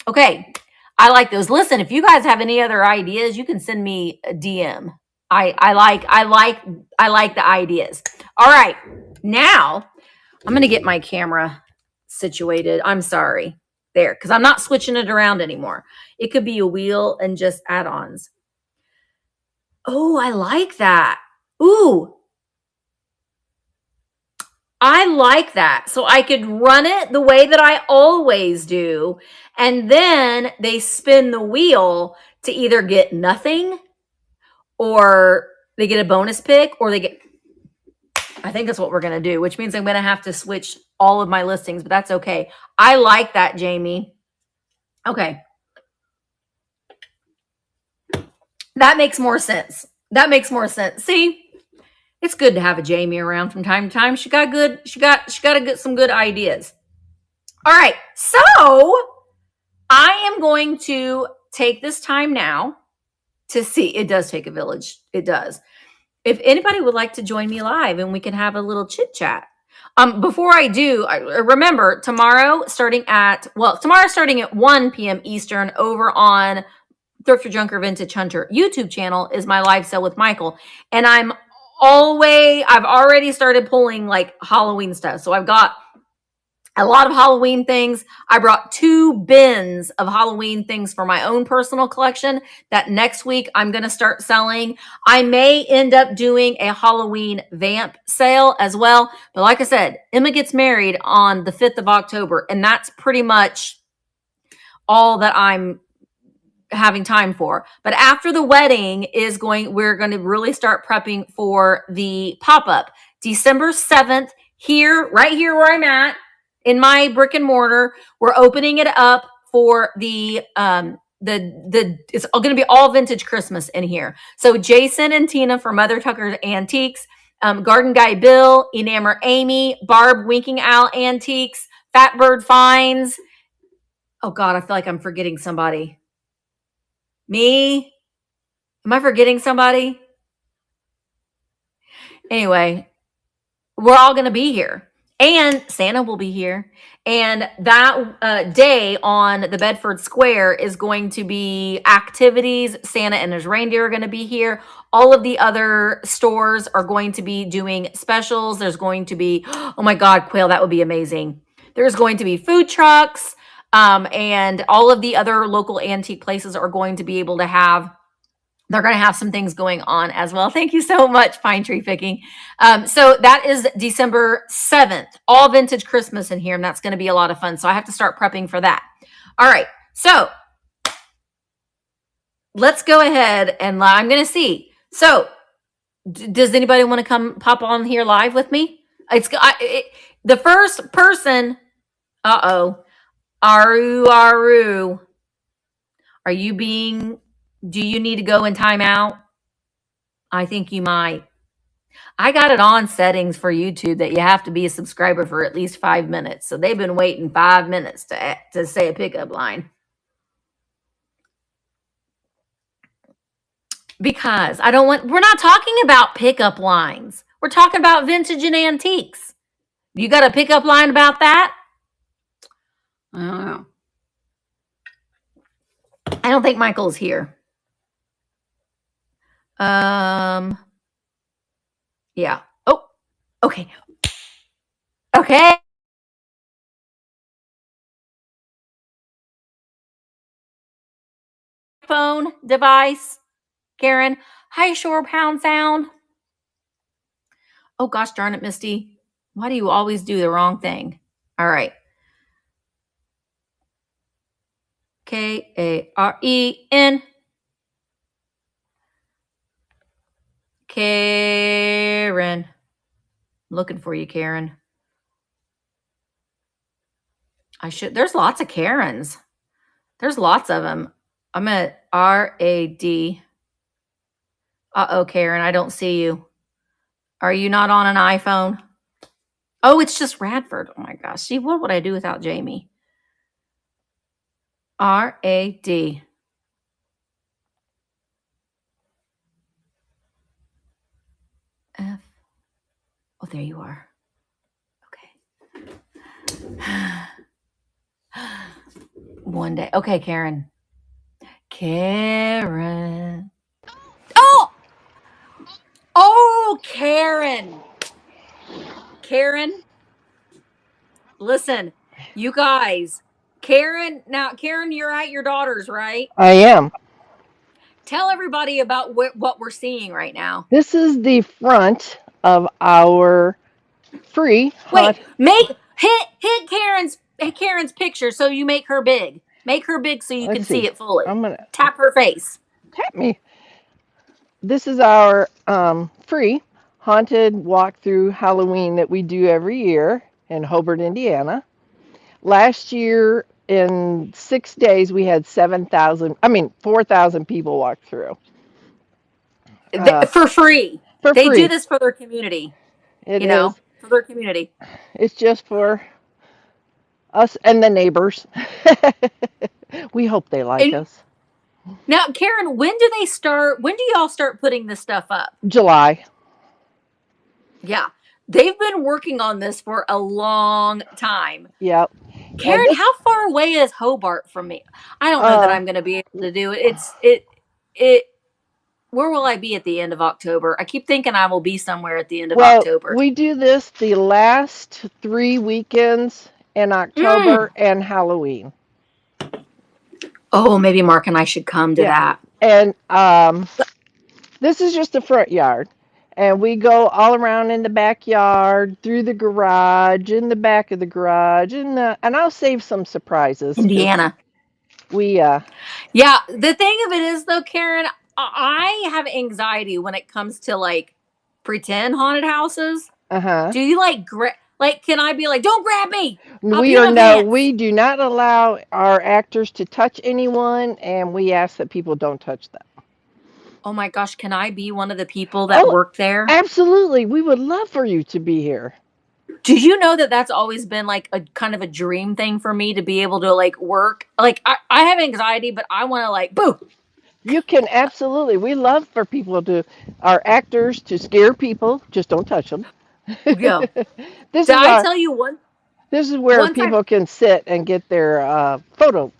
Okay, I like those. Listen, if you guys have any other ideas, you can send me a DM. I like the ideas. All right, now I'm going to get my camera situated. I'm sorry. There, because I'm not switching it around anymore. It could be a wheel and just add-ons. Oh, I like that. Ooh, I like that. So I could run it the way that I always do. And then they spin the wheel to either get nothing or they get a bonus pick or they get, I think that's what we're going to do, which means I'm going to have to switch all of my listings, but that's okay. I like that, Jamie. Okay. That makes more sense. That makes more sense. See, it's good to have a Jamie around from time to time. She got some good ideas. All right. So I am going to take this time now to see. It does take a village. It does. If anybody would like to join me live and we can have a little chit chat. Before I do, remember tomorrow starting at 1 p.m. Eastern over on Thrifter Junker Vintage Hunter YouTube channel is my live sale with Michael. And I've already started pulling like Halloween stuff. So I've got a lot of Halloween things. I brought 2 bins of Halloween things for my own personal collection that next week I'm going to start selling. I may end up doing a Halloween Vamp sale as well. But like I said, Emma gets married on the 5th of October, and that's pretty much all that I'm having time for. But after the wedding we're going to really start prepping for the pop-up. December 7th, right here where I'm at, in my brick and mortar, we're opening it up for it's going to be all vintage Christmas in here. So Jason and Tina from Mother Tucker's Antiques, Garden Guy Bill, Enamour Amy, Barb Winking Owl Antiques, Fatbird Finds. Oh God, I feel like I'm forgetting somebody. Me? Am I forgetting somebody? Anyway, we're all going to be here. And Santa will be here. And that day on the Bedford Square is going to be activities. Santa and his reindeer are going to be here. All of the other stores are going to be doing specials. There's going to be, oh my God, Quail, that would be amazing. There's going to be food trucks. And all of the other local antique places are going to be able to they're going to have some things going on as well. Thank you so much, Pine Tree Picking. So that is December 7th, all vintage Christmas in here, and that's going to be a lot of fun. So I have to start prepping for that. All right, so let's go ahead and I'm going to see. So does anybody want to come pop on here live with me? The first person, Aru, do you need to go in timeout? I think you might. I got it on settings for YouTube that you have to be a subscriber for at least 5 minutes. So they've been waiting 5 minutes to say a pickup line. Because we're not talking about pickup lines. We're talking about vintage and antiques. You got a pickup line about that? I don't know. I don't think Michael's here. Yeah. Oh, okay. Okay. Phone device, Karen. Hi, Shore Pound Sound. Oh, gosh darn it, Misty. Why do you always do the wrong thing? All right. Karen. Karen. I'm looking for you, Karen. There's lots of Karens. There's lots of them. I'm at RAD. Uh-oh, Karen, I don't see you. Are you not on an iPhone? Oh, it's just Radford. Oh my gosh. See, what would I do without Jamie? RAD. F. Oh, there you are. Okay. One day. Okay, Karen. Karen. Oh! Oh, Karen. Karen. Listen, you guys, Karen, now Karen, you're at your daughter's, right? I am. Tell everybody about what we're seeing right now. This is the front of our free hot. Wait, make hit Karen's picture so you make her big. Make her big so you Let's can see see. it fully. I'm gonna Tap her face. tap me. This is our free haunted walkthrough Halloween that we do every year in Hobart, Indiana. Last year, in 6 days, we had 4,000 people walk through uh, For free. for They do free. this for their community, It is. for their community. It's just for us and the neighbors. We hope they like And us. now, Karen, when do they start? When do y'all start putting this stuff up? July. Yeah, they've been working on this for a long time. Yep. And Karen, this, how far away is Hobart from me? I don't know that uh, I'm going to be able to do it. It. Where will I be at the end of October? I keep thinking I will be somewhere at the end of well, October. we do this the last 3 weekends in Mm. October and Halloween. Oh, maybe Mark and I should come to Yeah. that. And this is just the front yard. And we go all around in the backyard, through the garage, in the back of the garage, and I'll save some surprises because Indiana. we Yeah, the thing of it is though, Karen, I have anxiety when it comes to like pretend haunted houses. uh-huh. Do you like can I be like, "Don't grab me. I'll We pee are my no, pants." we do not allow our actors to touch anyone, and we ask that people don't touch them. Oh my gosh, can I be one of the people that Oh, work there? absolutely. We would love for you to be here. Did you know that that's always been like a kind of a dream thing for me to be able to like work? Like I have anxiety, but I want to like boo. You can absolutely. We love for people to, our actors to scare people. Just don't touch them. Yeah. This Did is I our. tell you This is where one time people can sit and get their photo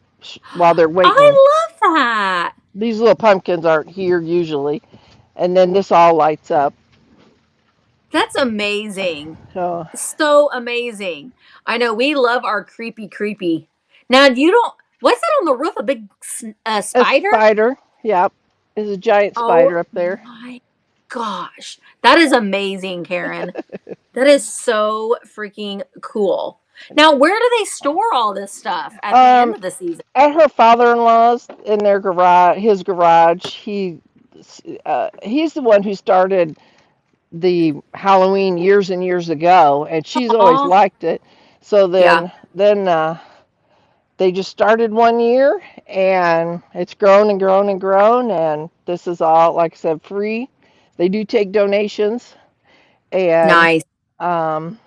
while they're waiting. I love that. These little pumpkins aren't here usually, and then this all lights up. That's amazing. So So amazing. I know we love our creepy. Now, you don't what's that on the roof? A big a spider? spider. Yep, there's a giant Oh spider up there. my gosh. That is amazing, Karen. That is so freaking cool. Now, where do they store all this stuff at the end Um, of the season? at her father-in-law's in their garage, his garage. He's the one who started the Halloween years and years ago, and she's always Oh, liked it. So yeah. then they just started one year, and it's grown and grown and grown, and this is all, like I said, free. They do take donations, and Nice. um,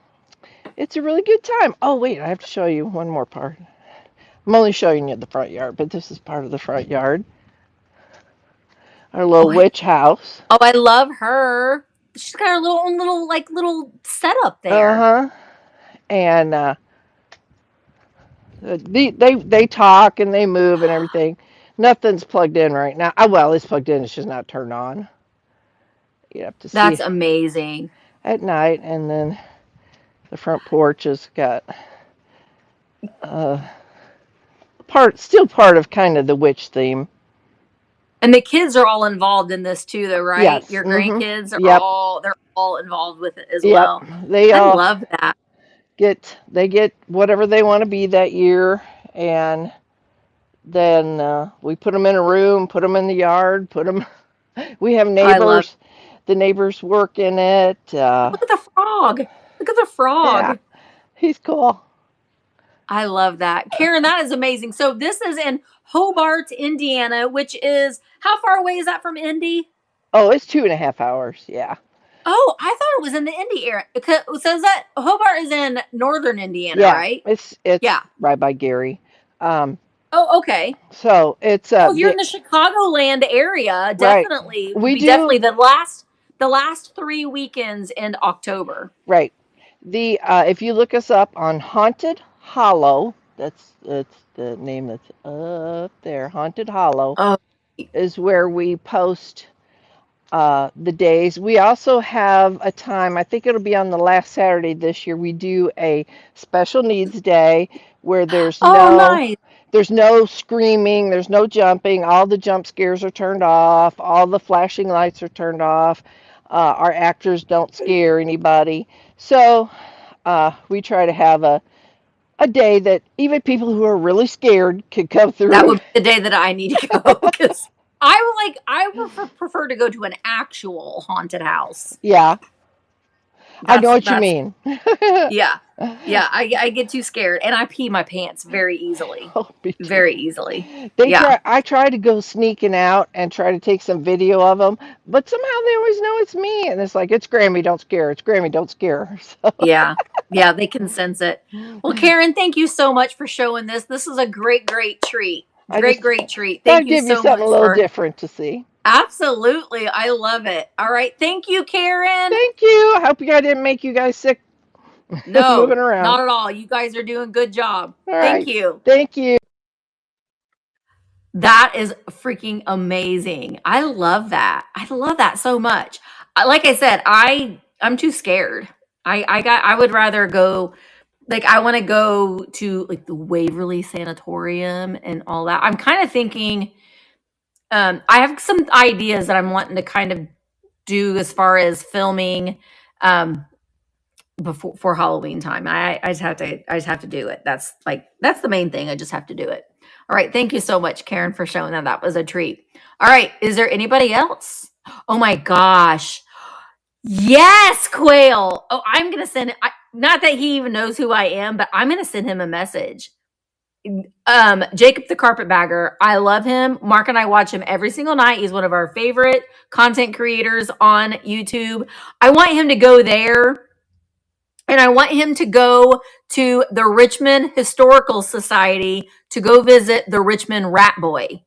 it's a really good time. Oh wait, I have to show you one more part. I'm only showing you the front yard, but this is part of the front yard. Our Oh, little witch house. I love her. She's got her little own little setup Uh there. huh. And they talk and they move and everything. Nothing's plugged in right now. Well, it's plugged in. It's just not turned on. You have to That's see amazing. at night. And then the front porch has got uh, still part of kind of the witch theme. And the kids are all involved in this too, though, right? Yes. Your Mm-hmm. grandkids are Yep. they're all involved with it as Yep. well. They I all love that. get whatever they want to be that year, and then we put them in a room, put them in the yard, put them. We have I love. neighbors. The neighbors work in it. Look at the frog. Look at the Yeah, frog. he's cool. I love that. Karen, that is amazing. So this is in Hobart, Indiana, which is how far away is that from Indy? Oh, it's 2.5 hours. Yeah. Oh, I thought it was in the Indy area. So is that Hobart is in northern Indiana, Yeah, right? it's Yeah. right by Gary. Um, Oh, okay. so it's Oh, if you're in the Chicagoland area, right. definitely would We be definitely do the last 3 weekends in October. right. The if you look us up on Haunted Hollow, that's the name that's up there. Haunted Hollow Oh, is where we post the days. We also have a time, I think it'll be on the last Saturday this year, we do a special needs day where Oh, nice. there's no screaming, there's no jumping, all the jump scares are turned off, all the flashing lights are turned off. Our actors don't scare anybody. So we try to have a day that even people who are really scared can come That through. would be the day that I need to go because I would prefer to go to an actual haunted house. Yeah, I know what you That's mean. yeah. Yeah, I get too scared and I pee my pants very easily. Oh, me too. Very easily. They Yeah. try. I try to go sneaking out and try to take some video of them, but somehow they always know it's me, and it's like it's Grammy, don't scare her. It's Grammy, don't scare her. Yeah. Yeah, they can sense it. Well, So Karen, thank you so much for showing this. This is a great treat. I just Great treat. thought Thank I'd you give you so something a much little for different to see. absolutely. I love it. All right. Thank you, Karen. Thank you. I hope I didn't make you guys sick moving No, around. not at all. You guys are doing a good job. All Thank right. you. Thank you. That is freaking amazing. I love that. I love that so much. Like I said, I'm too scared. I would rather go like I want to go to like the Waverly Sanatorium and all that. I'm kind of thinking I have some ideas that I'm wanting to kind of do as far as filming um before for Halloween time. I just have to do it. That's the main thing. I just have to do it. All right. Thank you so much, Karen, for showing that. That was a treat. All right. Is there anybody else? Oh my gosh. Yes, Quail. Oh, I'm gonna send it. Not that he even knows who I am, but I'm gonna send him a message. Jacob the Carpetbagger. I love him. Mark and I watch him every single night. He's one of our favorite content creators on YouTube. I want him to go there and I want him to go to the Richmond Historical Society to go visit the Richmond Rat Boy.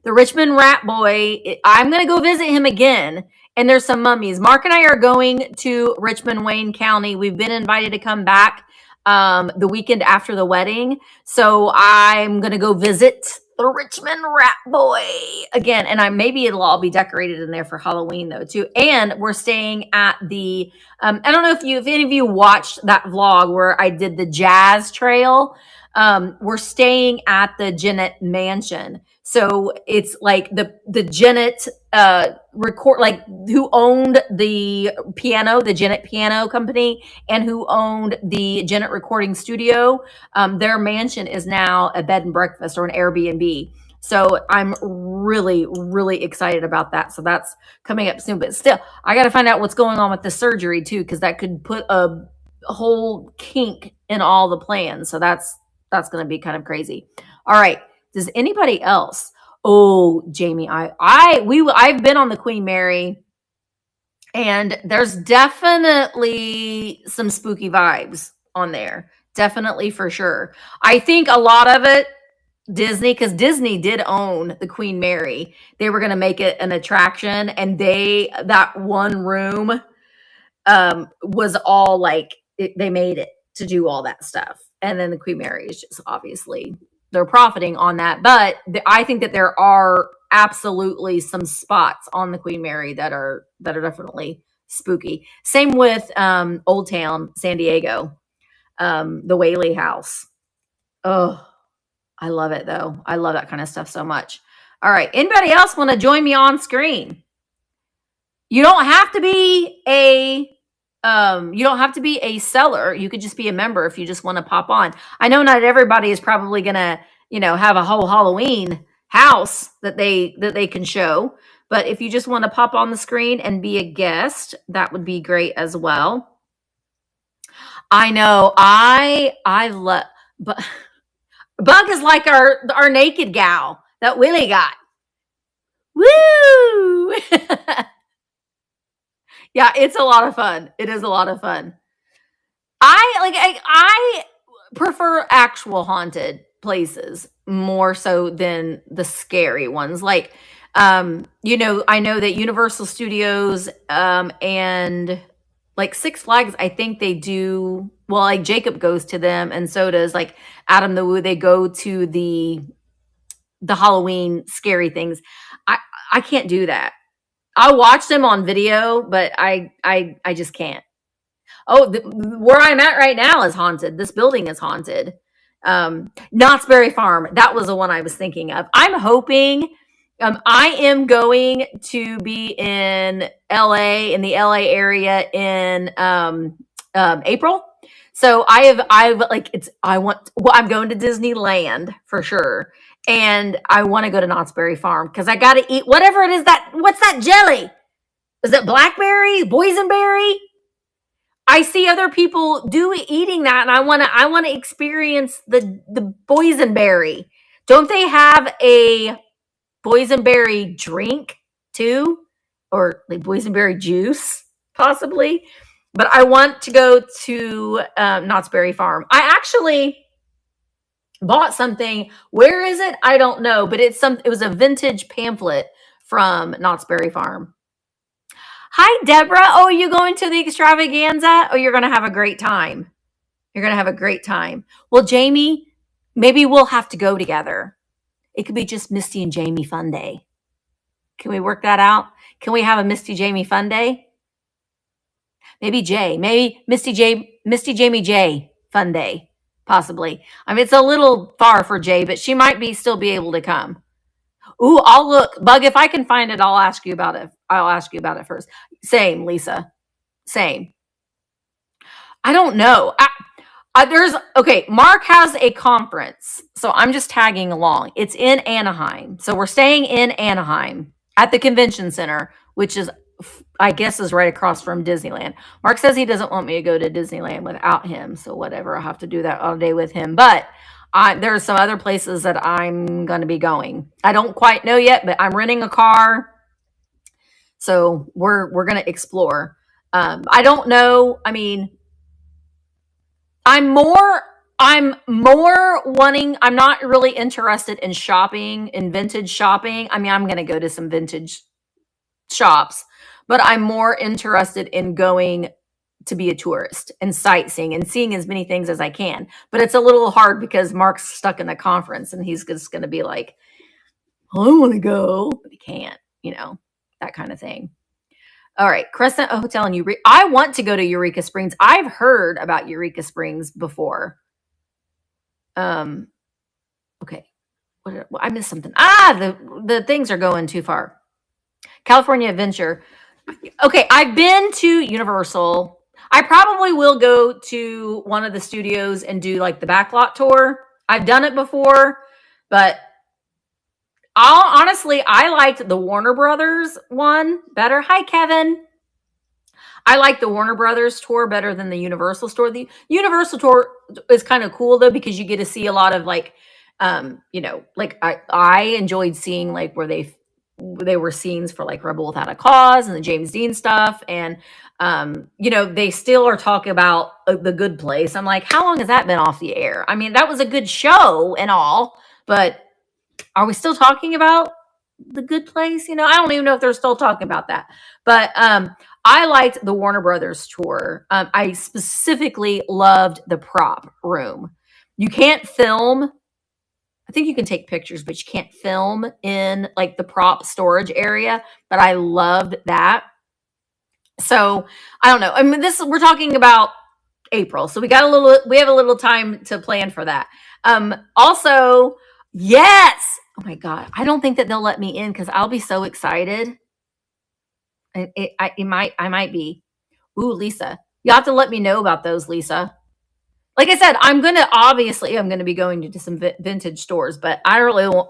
The Richmond Rat Boy, I'm going to go visit him again. And there's some mummies. Mark and I are going to Richmond, Wayne County. We've been invited to come back the weekend after the wedding. So I'm going to go visit the Richmond Rat Boy again. And maybe it'll all be decorated in there for Halloween though too. And we're staying at the, I don't know if any of you watched that vlog where I did the jazz trail. We're staying at the Jennett Mansion. So it's like the Jennett record, like who owned the piano, the Jennett Piano Company, and who owned the Jennett Recording Studio. Their mansion is now a bed and breakfast or an Airbnb. So I'm really excited about that. So that's coming up soon. But still, I got to find out what's going on with the surgery too, because that could put a whole kink in all the plans. So that's going to be kind of crazy. All right. Does anybody else? Oh, Jamie, I've been on the Queen Mary, and there's definitely some spooky vibes on there. Definitely for sure. I think a lot of it Disney, because Disney did own the Queen Mary. They were going to make it an attraction, and that one room was all like they made it to do all that stuff. And then the Queen Mary is just obviously they're profiting on that. But I think that there are absolutely some spots on the Queen Mary that are definitely spooky. Same with Old Town San Diego, the Whaley House. Oh, I love it though. I love that kind of stuff so much. All right. Anybody else want to join me on screen? You don't have to be a seller. You could just be a member if you just want to pop on. I know not everybody is probably gonna, have a whole Halloween house that they can show. But if you just want to pop on the screen and be a guest, that would be great as well. I know I love, but Bug is like our naked gal that Willie got. Woo! Yeah, it's a lot of fun. It is a lot of fun. I prefer actual haunted places more so than the scary ones. Like I know that Universal Studios and like Six Flags, I think they do well, like Jacob goes to them and so does like Adam the Woo. They go to the Halloween scary things. I can't do that. I'll watch them on video, but I just can't. Oh, where I'm at right now is haunted. This building is haunted. Knott's Berry Farm. That was the one I was thinking of. I'm hoping. I am going to be in LA, in the LA area in April. So I've like I'm going to Disneyland for sure. And I want to go to Knott's Berry Farm because I got to eat whatever it is what's that jelly? Is it blackberry, boysenberry? I see other people eating that, and I want to experience the boysenberry. Don't they have a boysenberry drink too, or like boysenberry juice possibly? But I want to go to Knott's Berry Farm. I actually bought something. Where is it? I don't know, but it was a vintage pamphlet from Knott's Berry Farm. Hi, Deborah. Oh, are you going to the extravaganza? Oh, you're going to have a great time. You're going to have a great time. Well, Jamie, maybe we'll have to go together. It could be just Misty and Jamie fun day. Can we work that out? Can we have a Misty Jamie fun day? Maybe Jay. Maybe Misty Jamie Jay fun day. Possibly. I mean, it's a little far for Jay, but she might still be able to come. Ooh, I'll look. Bug, if I can find it, I'll ask you about it. I'll ask you about it first. Same, Lisa. Same. I don't know. Mark has a conference. So I'm just tagging along. It's in Anaheim. So we're staying in Anaheim at the convention center, which is, I guess, is right across from Disneyland. Mark says he doesn't want me to go to Disneyland without him. So whatever, I'll have to do that all day with him. But there are some other places that I'm going to be going. I don't quite know yet, but I'm renting a car. So we're going to explore. I don't know. I mean, I'm more wanting, I'm not really interested in shopping, in vintage shopping. I mean, I'm going to go to some vintage shops, but I'm more interested in going to be a tourist and sightseeing and seeing as many things as I can. But it's a little hard because Mark's stuck in the conference and he's just going to be like, I want to go, but he can't, that kind of thing. All right, Crescent Hotel in Eureka. I want to go to Eureka Springs. I've heard about Eureka Springs before. Okay. I missed something. The things are going too far. California Adventure. Okay, I've been to Universal. I probably will go to one of the studios and do like the backlot tour. I've done it before, but honestly, I liked the Warner Brothers one better. Hi, Kevin. I like the Warner Brothers tour better than the Universal tour. The Universal tour is kind of cool though, because you get to see a lot of like, like I enjoyed seeing like where they were scenes for like Rebel Without a Cause and the James Dean stuff. And, they still are talking about The Good Place. I'm like, how long has that been off the air? I mean, that was a good show and all, but are we still talking about The Good Place? I don't even know if they're still talking about that, but, I liked the Warner Brothers tour. I specifically loved the prop room. You can't film. I think you can take pictures, but you can't film in like the prop storage area. But I loved that. So I don't know. I mean, we're talking about April, so we have a little time to plan for that. Also, yes. Oh my God, I don't think that they'll let me in because I'll be so excited. I might be. Ooh, Lisa, you have to let me know about those, Lisa. Like I said, I'm going to be going to some vintage stores, but I really won't.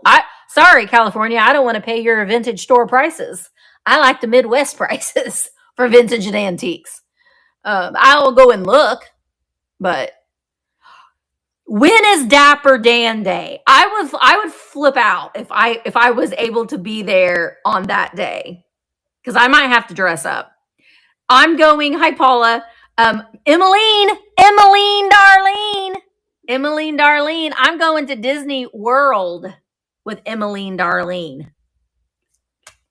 Sorry, California, I don't want to pay your vintage store prices. I like the Midwest prices for vintage and antiques. I'll go and look, but when is Dapper Dan Day? I would flip out if I was able to be there on that day, because I might have to dress up. I'm going. Hi, Paula. Emmeline, Darlene. I'm going to Disney World with Emmeline, Darlene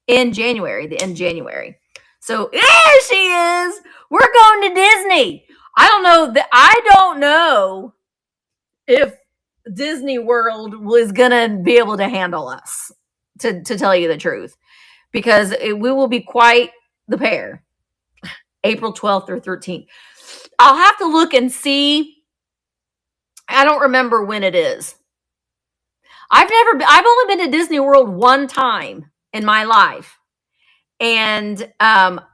in January. So there she is. We're going to Disney. I don't know if Disney World was gonna be able to handle us, to tell you the truth. because we will be quite the pair. April 12th or 13th. I'll have to look and see. I don't remember when it is. I've only been to Disney World one time in my life. And well,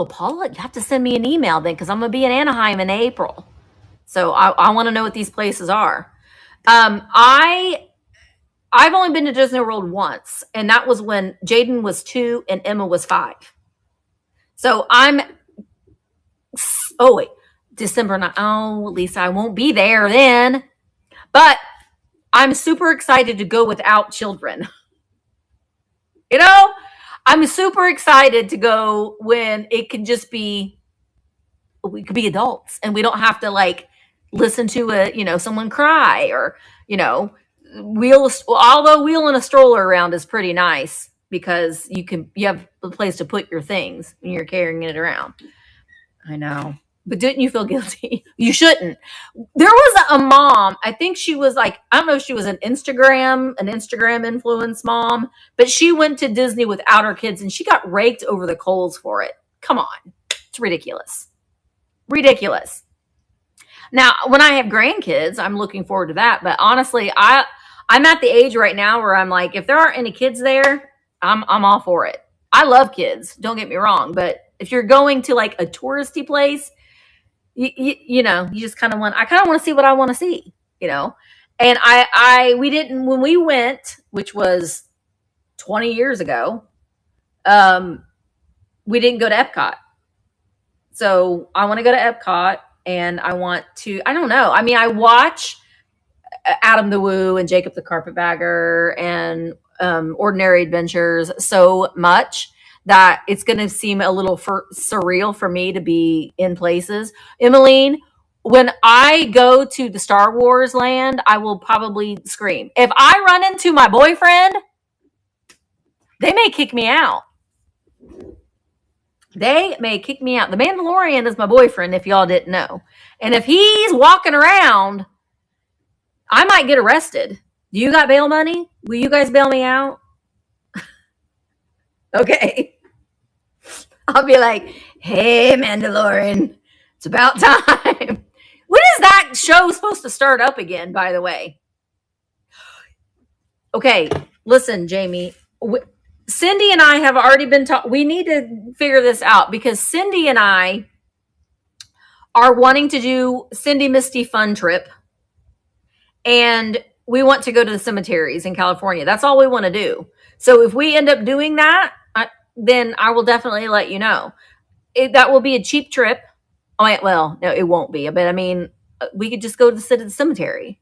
Paula, you have to send me an email then, because I'm gonna be in Anaheim in April. So I want to know what these places are. I've only been to Disney World once, and that was when Jaden was 2 and Emma was 5. So wait, December 9th. Oh, Lisa, I won't be there then. But I'm super excited to go without children. You know, I'm super excited to go when it can just be, we could be adults and we don't have to like listen to someone cry or, although wheeling a stroller around is pretty nice because you have a place to put your things when you're carrying it around. I know. But didn't you feel guilty? You shouldn't. There was a mom, I think she was like, I don't know if she was an Instagram influence mom, but she went to Disney without her kids and she got raked over the coals for it. Come on. It's ridiculous. Ridiculous. Now, when I have grandkids, I'm looking forward to that. But honestly, I'm at the age right now where I'm like, if there aren't any kids there, I'm all for it. I love kids. Don't get me wrong. But if you're going to like a touristy place, you just kind of want to see what I want to see, and when we went, which was 20 years ago, we didn't go to Epcot. So I want to go to Epcot and I don't know. I mean, I watch Adam the Woo and Jacob the Carpetbagger and Ordinary Adventures so much that it's going to seem a little surreal for me to be in places. Emmeline, when I go to the Star Wars land, I will probably scream. If I run into my boyfriend, they may kick me out. They may kick me out. The Mandalorian is my boyfriend, if y'all didn't know. And if he's walking around, I might get arrested. Do you got bail money? Will you guys bail me out? Okay. I'll be like, hey, Mandalorian, it's about time. When is that show supposed to start up again, by the way? Okay, listen, Jamie. Cindy and I have already been talking. We need to figure this out because Cindy and I are wanting to do Cindy Misty Fun Trip. And we want to go to the cemeteries in California. That's all we want to do. So if we end up doing that, then I will definitely let you know. That will be a cheap trip. Well, no, it won't be. But I mean, we could just go to the cemetery.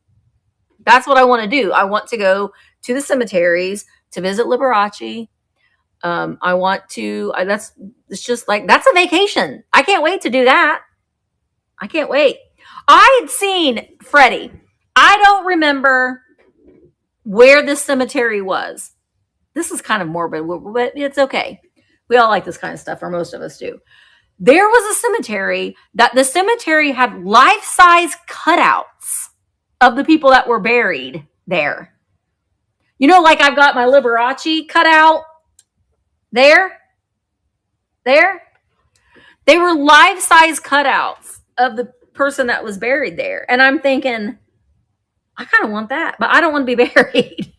That's what I want to do. I want to go to the cemeteries to visit Liberace. I want to, it's just like, that's a vacation. I can't wait to do that. I can't wait. I had seen Freddie. I don't remember where this cemetery was. This is kind of morbid, but it's okay. We all like this kind of stuff, or most of us do. There was a cemetery that the cemetery had life-size cutouts of the people that were buried there. Like I've got my Liberace cutout there. They were life-size cutouts of the person that was buried there. And I'm thinking, I kind of want that, but I don't want to be buried.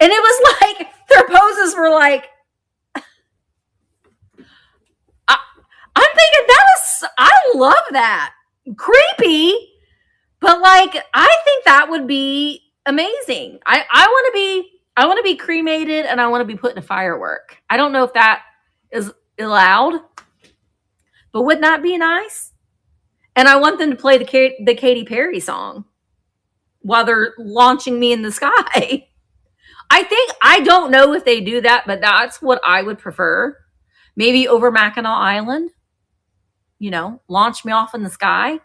And it was like, their poses were like, I'm thinking I love that. Creepy, but like, I think that would be amazing. I want to be cremated and I want to be put in a firework. I don't know if that is allowed, but wouldn't that be nice? And I want them to play the Katy Perry song while they're launching me in the sky. I don't know if they do that, but that's what I would prefer. Maybe over Mackinac Island, launch me off in the sky.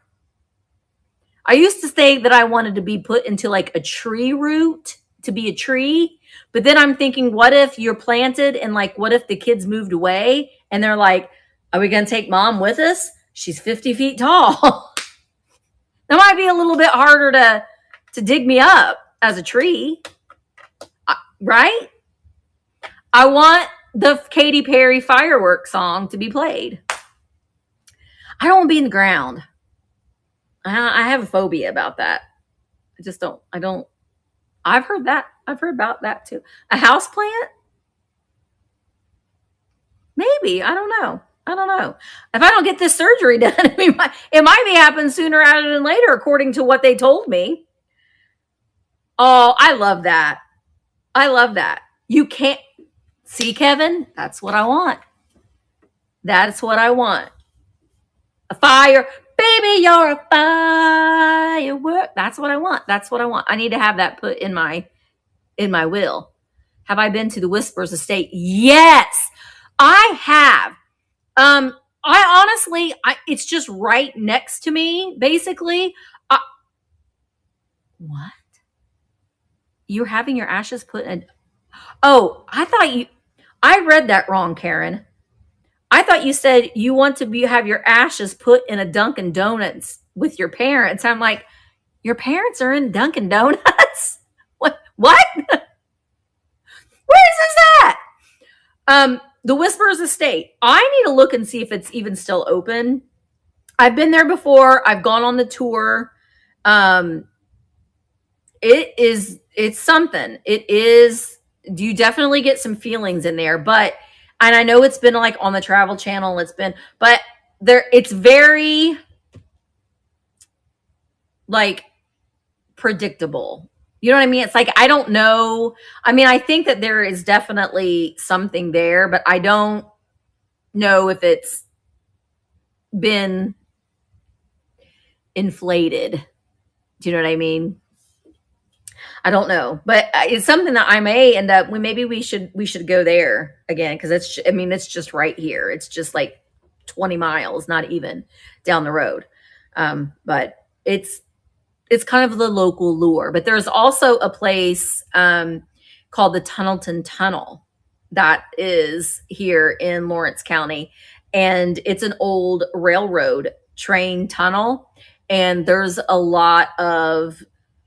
I used to say that I wanted to be put into like a tree root to be a tree. But then I'm thinking, what if you're planted and like, what if the kids moved away and they're like, are we going to take mom with us? She's 50 feet tall. That might be a little bit harder to dig me up as a tree. right? I want the Katy Perry fireworks song to be played. I don't want to be in the ground. I have a phobia about that. I just don't. I don't. I've heard that. I've heard about that too. A house plant? Maybe. I don't know. I don't know. If I don't get this surgery done, it might be happening sooner rather than later, according to what they told me. Oh, I love that. I love that. You can't see, Kevin. That's what I want. That's what I want. A fire, baby, you're a firework. That's what I want. That's what I want. I need to have that put in my will. Have I been to the Whispers estate? Yes, I have. I honestly, it's just right next to me, basically. What? You're having your ashes put in? Oh, I read that wrong, Karen. I thought you said you want to have your ashes put in a Dunkin' Donuts with your parents. I'm like, your parents are in Dunkin' Donuts? What? Where is this at? The Whisperers Estate. I need to look and see if it's even still open. I've been there before. I've gone on the tour. It's something. It is. You definitely get some feelings in there, and I know it's been like on the Travel Channel. But it's very like predictable. You know what I mean? It's like, I don't know. I mean, I think that there is definitely something there, but I don't know if it's been inflated. Do you know what I mean? I don't know, but it's something that I may end up. Maybe we should go there again, because it's just right here. It's just like 20 miles, not even down the road. But it's kind of the local lure. But there's also a place called the Tunnelton Tunnel that is here in Lawrence County, and it's an old railroad train tunnel, and there's a lot of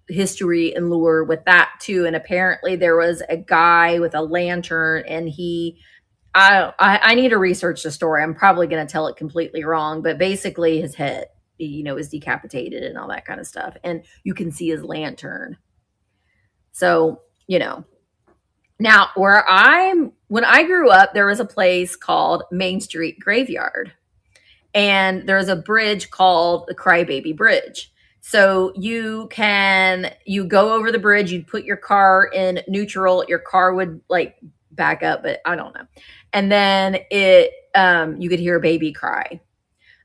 history and lure with that too. And apparently there was a guy with a lantern, and I need to research the story. I'm probably going to tell it completely wrong, but basically his head, is decapitated and all that kind of stuff, and you can see his lantern. So, now when I grew up, there was a place called Main Street Graveyard, and there's a bridge called the Crybaby Bridge. So you go over the bridge, you'd put your car in neutral, your car would like back up, but I don't know. And then you could hear a baby cry.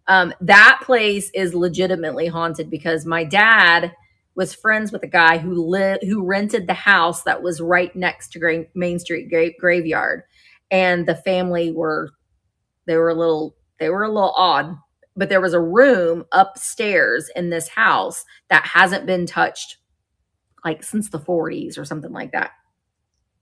That place is legitimately haunted because my dad was friends with a guy who rented the house that was right next to Main Street Graveyard, and the family were a little odd. But there was a room upstairs in this house that hasn't been touched like since the 40s or something like that.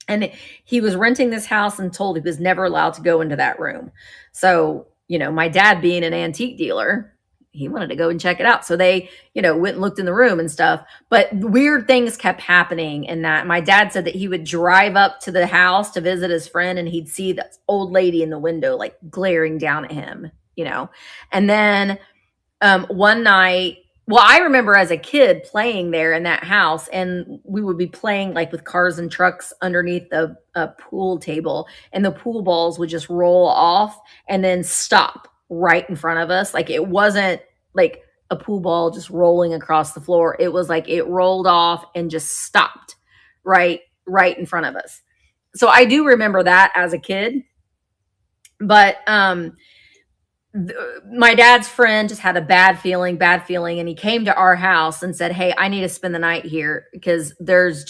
And he was renting this house and told he was never allowed to go into that room. So, my dad being an antique dealer, he wanted to go and check it out. So they, went and looked in the room and stuff. But weird things kept happening in that. My dad said that he would drive up to the house to visit his friend, and he'd see the old lady in the window, like glaring down at him, And then one night, well, I remember as a kid playing there in that house, and we would be playing like with cars and trucks underneath the pool table, and the pool balls would just roll off and then stop right in front of us. Like, it wasn't like a pool ball just rolling across the floor. It was like it rolled off and just stopped right in front of us. So I do remember that as a kid. But my dad's friend just had a bad feeling, and he came to our house and said, "Hey, I need to spend the night here because there's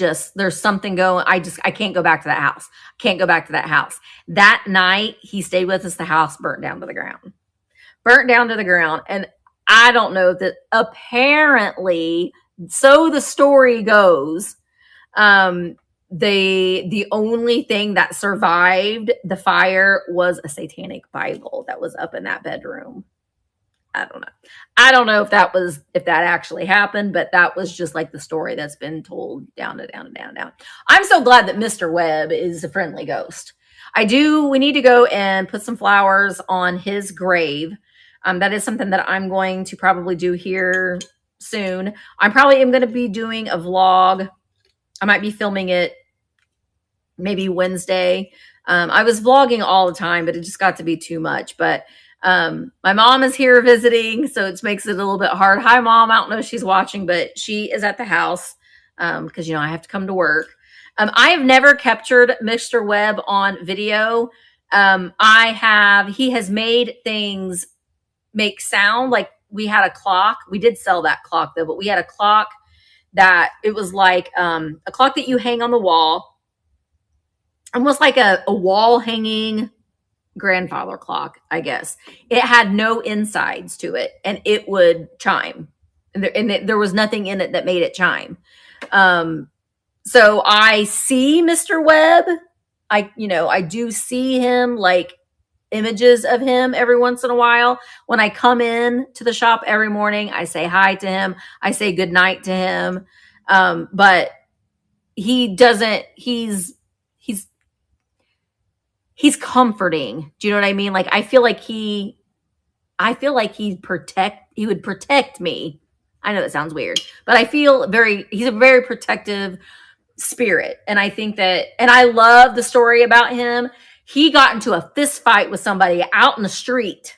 something going. I can't go back to that house. Can't go back to that house." That night he stayed with us. The house burnt down to the ground. And I don't know that, apparently, so the story goes, the only thing that survived the fire was a satanic Bible that was up in that bedroom. I don't know. I don't know if if that actually happened, but that was just like the story that's been told down and down and down and down. I'm so glad that Mr. Webb is a friendly ghost. We need to go and put some flowers on his grave. That is something that I'm going to probably do here soon. I probably am going to be doing a vlog. I might be filming it maybe Wednesday. I was vlogging all the time, but it just got to be too much. But my mom is here visiting, so it makes it a little bit hard. Hi, Mom. I don't know if she's watching, but she is at the house because, I have to come to work. I have never captured Mr. Webb on video. He has made things make sound. Like we had a clock. We did sell that clock though, but we had a clock that it was like a clock that you hang on the wall, almost like a wall hanging grandfather clock, I guess. It had no insides to it, and it would chime, and there was nothing in it that made it chime. So I see Mr. Webb. I do see him, like images of him every once in a while. When I come in to the shop every morning, I say hi to him. I say good night to him. But he doesn't, he's comforting. Do you know what I mean? Like, I feel like he would protect me. I know that sounds weird, but he's a very protective spirit. And I think and I love the story about him. He got into a fist fight with somebody out in the street.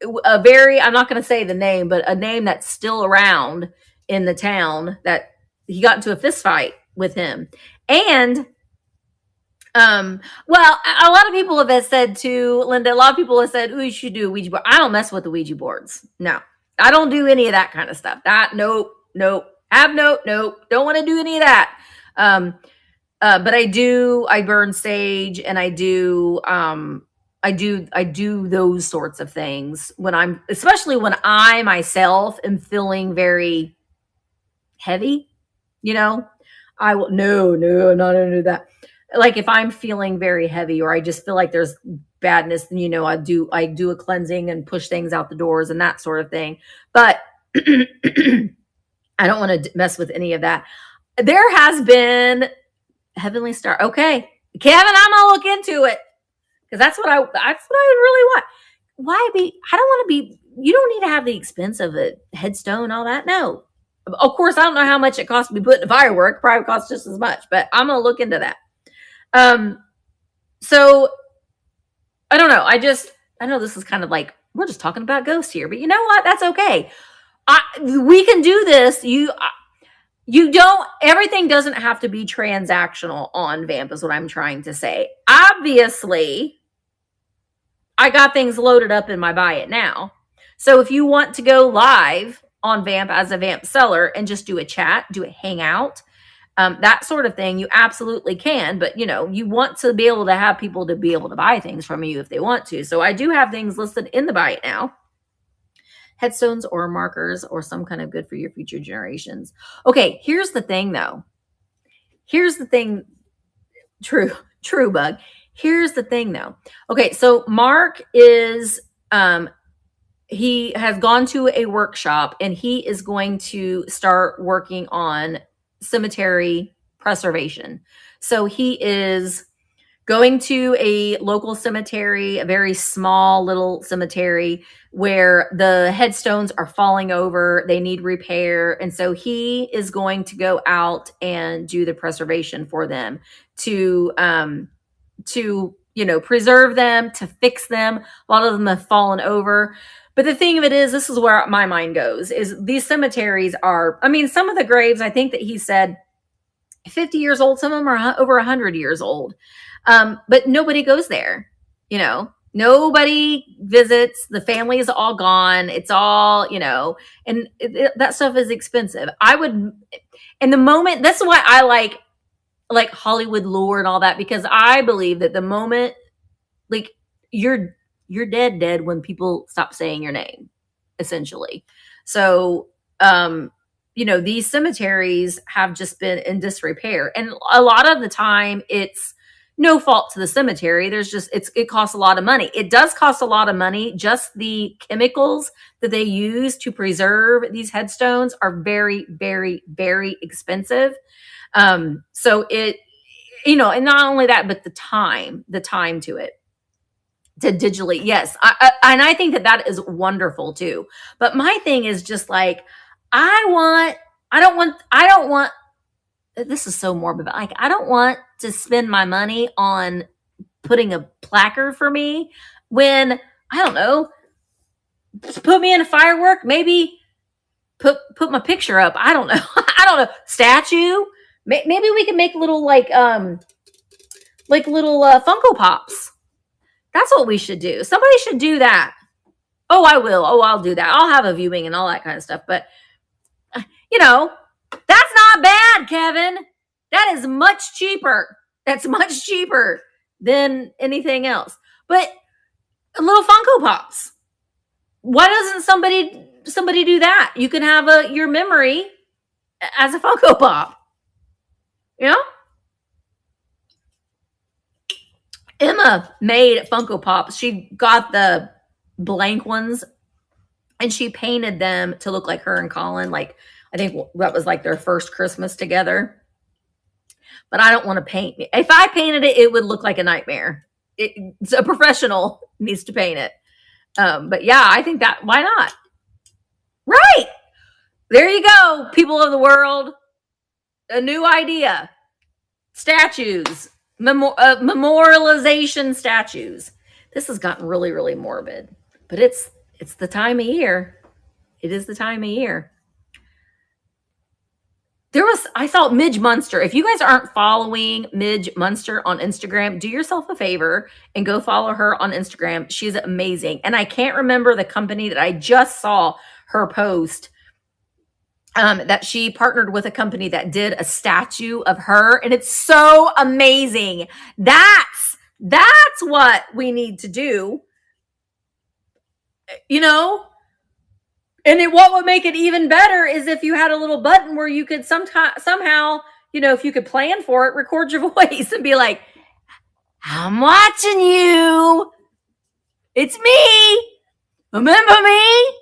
I'm not going to say the name, but a name that's still around in the town, that he got into a fist fight with him. And well, a lot of people have said to Linda, a lot of people have said, "Oh, you should do a Ouija board." I don't mess with the Ouija boards. No, I don't do any of that kind of stuff. Nope. Nope. Don't want to do any of that. But I burn sage, and I do those sorts of things especially when I myself am feeling very heavy, I will, no, I'm not going to do that. Like if I'm feeling very heavy, or I just feel like there's badness, then I do a cleansing and push things out the doors and that sort of thing. But I don't want to mess with any of that. There has been Heavenly Star. Okay, Kevin, I'm gonna look into it, because that's what I really want. I don't want to be. You don't need to have the expense of a headstone, all that. No, of course I don't know how much it costs to be put in firework. Probably costs just as much, but I'm gonna look into that. So I don't know. I know this is kind of like we're just talking about ghosts here, but you know what? That's okay. We can do this. Everything doesn't have to be transactional on Vamp, is what I'm trying to say. Obviously, I got things loaded up in my Buy It Now. So if you want to go live on Vamp as a Vamp seller and just do a chat, do a hangout, that sort of thing, you absolutely can. But, you want to be able to have people to be able to buy things from you if they want to. So I do have things listed in the Buy It Now. Headstones or markers or some kind of good for your future generations. Okay, here's the thing, though. True bug. Here's the thing, though. Okay, so Mark is, he has gone to a workshop, and he is going to start working on cemetery preservation. So he is going to a local cemetery, a very small little cemetery, where the headstones are falling over. They need repair. And so he is going to go out and do the preservation for them to preserve them, to fix them. A lot of them have fallen over. But the thing of it is, this is where my mind goes, is these cemeteries are, some of the graves, I think that he said 50 years old, some of them are over 100 years old. But nobody goes there, nobody visits. The family is all gone. It's all, and that stuff is expensive. In the moment, that's why I like Hollywood lore and all that, because I believe that the moment, like, you're dead when people stop saying your name, essentially. So, these cemeteries have just been in disrepair. And a lot of the time it's, no fault to the cemetery. There's just, it costs a lot of money. It does cost a lot of money. Just the chemicals that they use to preserve these headstones are very, very, very expensive. So it, and not only that, but the time to it, to digitally. Yes. And I think that is wonderful too. But my thing is just like, I don't want, this is so morbid, but like, I don't want to spend my money on putting a placard for me when, I don't know, put me in a firework, maybe put my picture up. I don't know. I don't know. Statue. Maybe we can make little little Funko Pops. That's what we should do. Somebody should do that. Oh, I will. Oh, I'll do that. I'll have a viewing and all that kind of stuff. But that's not bad, Kevin. That is much cheaper. That's much cheaper than anything else. But little Funko Pops. Why doesn't somebody do that? You can have your memory as a Funko Pop. Emma made Funko Pops. She got the blank ones and she painted them to look like her and Colin. Like, I think that was like their first Christmas together. But I don't want to paint. If I painted it, it would look like a nightmare. It's a professional needs to paint it. But yeah, I think that, why not? Right. There you go, people of the world. A new idea. Statues. Memorialization statues. This has gotten really, really morbid. But it's the time of year. It is the time of year. I thought Midge Munster. If you guys aren't following Midge Munster on Instagram, do yourself a favor and go follow her on Instagram. She's amazing. And I can't remember the company that I just saw her post, that she partnered with a company that did a statue of her. And it's so amazing. That's what we need to do. And what would make it even better is if you had a little button where you could somehow, if you could plan for it, record your voice and be like, I'm watching you. It's me. Remember me?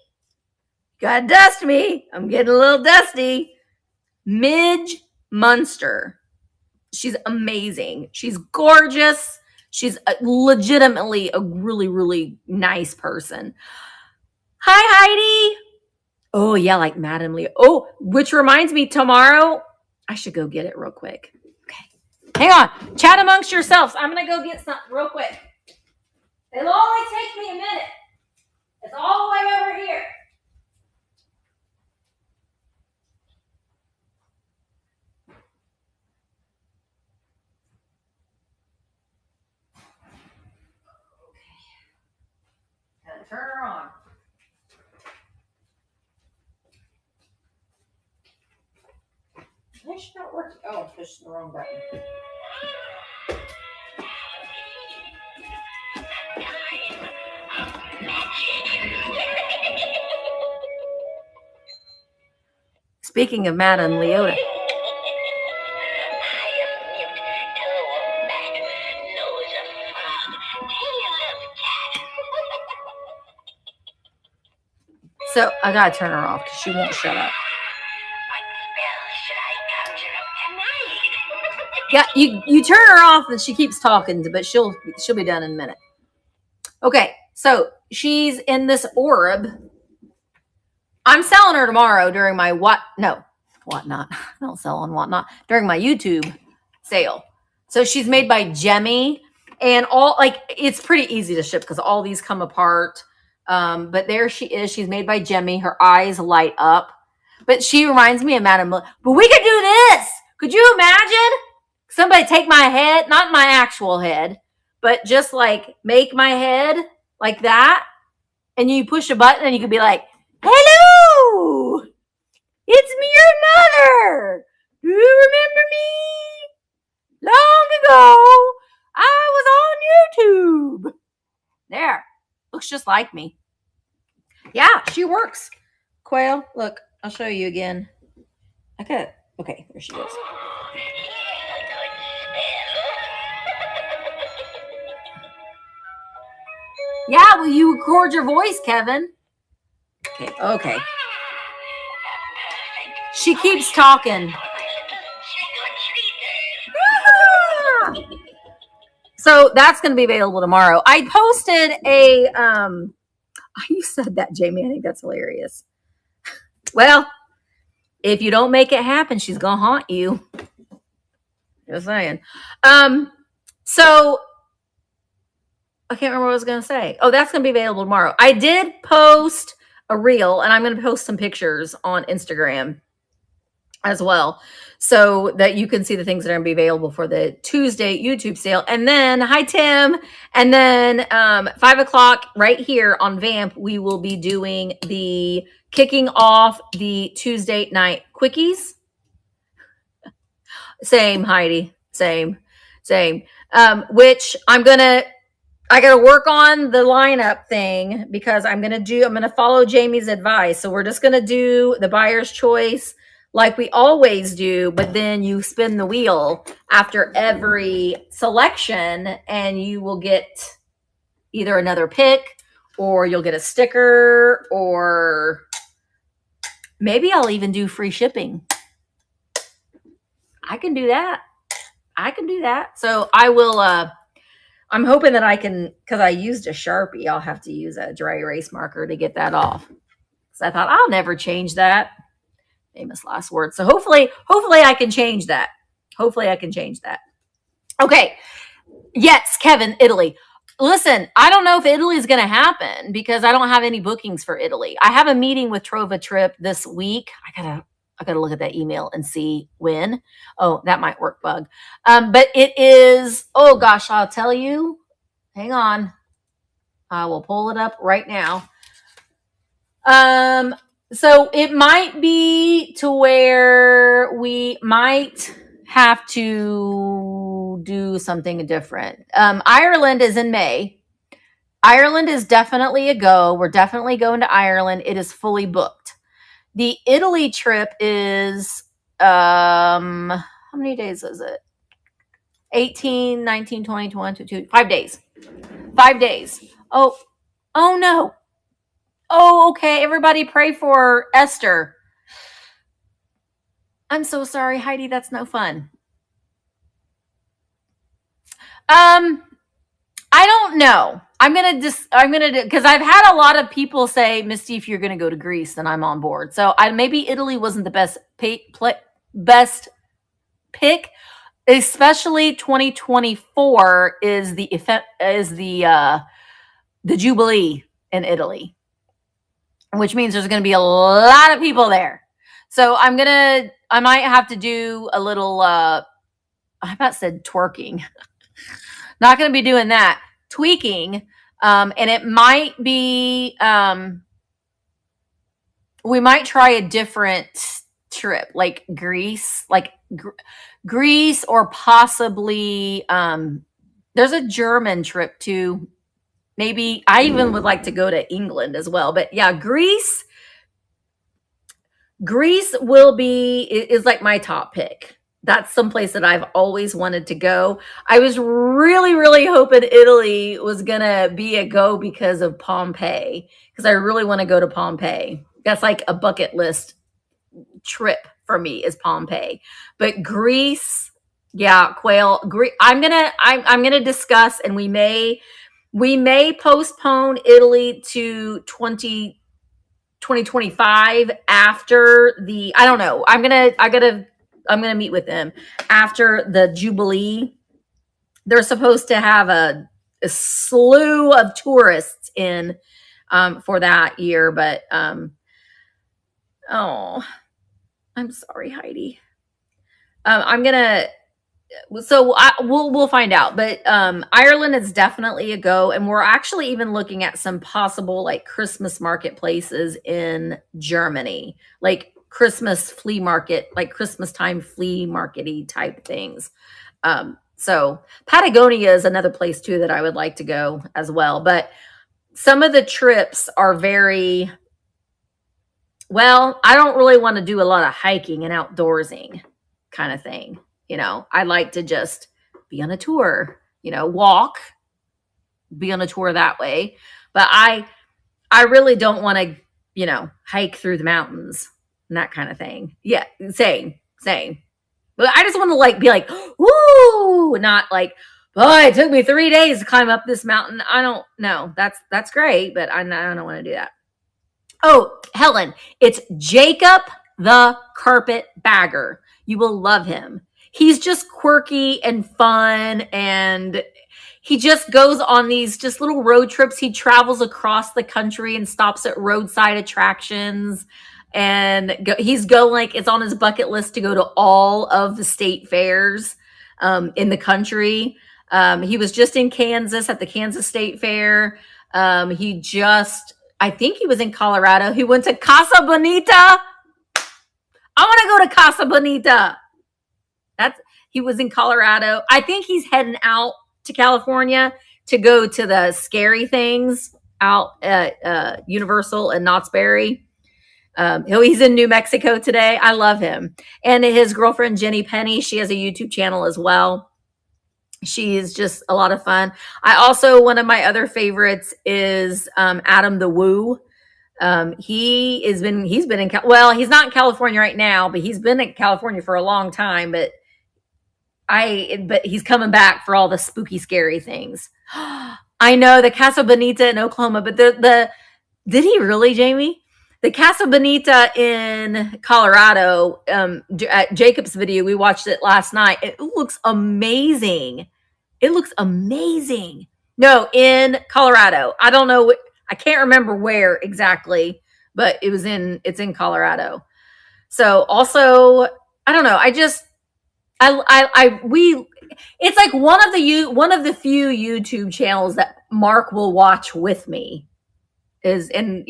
Gotta dust me. I'm getting a little dusty. Midge Munster. She's amazing. She's gorgeous. She's legitimately a really, really nice person. Hi, Heidi. Oh, yeah, like Madame Leo. Oh, which reminds me, tomorrow, I should go get it real quick. Okay. Hang on. Chat amongst yourselves. I'm going to go get something real quick. It'll only take me a minute. It's all the way over here. Okay. Gotta turn her on. Why is she not working? Oh, I'm pushing the wrong button. Speaking of Madame Leota. So I gotta turn her off because she won't shut up. Yeah, you turn her off and she keeps talking, but she'll be done in a minute. Okay, so she's in this orb. I'm selling her tomorrow during my whatnot. I don't sell on whatnot during my YouTube sale. So she's made by Jemmy, and it's pretty easy to ship because all these come apart. But there she is. She's made by Jemmy. Her eyes light up, but she reminds me of Madame. But we could do this. Could you imagine? Somebody take my head, not my actual head, but just like make my head like that. And you push a button and you could be like, hello, it's me, your mother. Do you remember me? Long ago, I was on YouTube. There, looks just like me. Yeah, she works. Quail, look, I'll show you again. Okay, there she is. Yeah, will you record your voice, Kevin? Okay. Okay. She keeps talking. So that's going to be available tomorrow. I posted a you said that, Jamie. I think that's hilarious. Well, if you don't make it happen, she's going to haunt you. Just saying. So I can't remember what I was going to say. Oh, that's going to be available tomorrow. I did post a reel, and I'm going to post some pictures on Instagram as well, so that you can see the things that are going to be available for the Tuesday YouTube sale. And then, hi Tim. And then 5:00 right here on Vamp, we will be doing the kicking off the Tuesday night quickies. Same, Heidi. Same. Which I got to work on the lineup thing, because I'm going to follow Jamie's advice. So we're just going to do the buyer's choice like we always do, but then you spin the wheel after every selection and you will get either another pick, or you'll get a sticker, or maybe I'll even do free shipping. I can do that. So I will, I'm hoping that I can, because I used a Sharpie, I'll have to use a dry erase marker to get that off. So I thought I'll never change that. Famous last word. So hopefully I can change that. Okay. Yes, Kevin, Italy. Listen, I don't know if Italy is going to happen because I don't have any bookings for Italy. I have a meeting with Trova Trip this week. I gotta look at that email and see when. Oh, that might work, bug. But it is, oh gosh, I'll tell you. Hang on. I will pull it up right now. So it might be to where we might have to do something different. Ireland is in May. Ireland is definitely a go. We're definitely going to Ireland. It is fully booked. The Italy trip is, how many days is it? 18, 19, 20, 21, 22, 5 days. 5 days. Oh no. Oh, okay. Everybody pray for Esther. I'm so sorry, Heidi. That's no fun. I don't know. Because I've had a lot of people say, Misty, if you're gonna go to Greece, then I'm on board. So maybe Italy wasn't the best pick, especially 2024 is the Jubilee in Italy, which means there's going to be a lot of people there. So I might have to do a little, I about said twerking. Not going to be doing that. Tweaking. And it might be, we might try a different trip, like Greece, Greece, or possibly, there's a German trip too. Maybe I even would like to go to England as well. But yeah, Greece is like my top pick. That's someplace that I've always wanted to go. I was really, really hoping Italy was going to be a go because of Pompeii, because I really want to go to Pompeii. That's like a bucket list trip for me, is Pompeii. But Greece, yeah, quail. I'm gonna discuss, and we may postpone Italy to 2025 after the, I don't know. I'm gonna meet with them after the Jubilee. They're supposed to have a slew of tourists in for that year, but oh, I'm sorry, Heidi. We'll find out, but Ireland is definitely a go, and we're actually even looking at some possible like Christmas marketplaces in Germany, like Christmas flea market, like Christmas time flea market-y type things. So Patagonia is another place too that I would like to go as well, but some of the trips are very, well, I don't really want to do a lot of hiking and outdoorsing kind of thing. I like to just be on a tour, walk, be on a tour that way. But I really don't want to, hike through the mountains and that kind of thing. Yeah, same. But I just want to like be like, woo, not like, oh, it took me 3 days to climb up this mountain. I don't know. That's great, but I don't want to do that. Oh, Helen, it's Jacob the Carpetbagger. You will love him. He's just quirky and fun, and he just goes on these just little road trips. He travels across the country and stops at roadside attractions. And he's going like it's on his bucket list to go to all of the state fairs in the country. He was just in Kansas at the Kansas State Fair. I think he was in Colorado. He went to Casa Bonita. I want to go to Casa Bonita. He was in Colorado. I think he's heading out to California to go to the scary things out at Universal and Knott's Berry. He's in New Mexico today. I love him. And his girlfriend, Jenny Penny, she has a YouTube channel as well. She's just a lot of fun. One of my other favorites is Adam the Woo. He's been he's not in California right now, but he's been in California for a long time. But he's coming back for all the spooky, scary things. I know the Casa Bonita in Oklahoma, but did he really, Jamie? The Casa Bonita in Colorado, at Jacob's video, we watched it last night. It looks amazing. No, in Colorado. I don't know. I can't remember where exactly, but it's in Colorado. So also, I don't know. It's like one of the few YouTube channels that Mark will watch with me is in,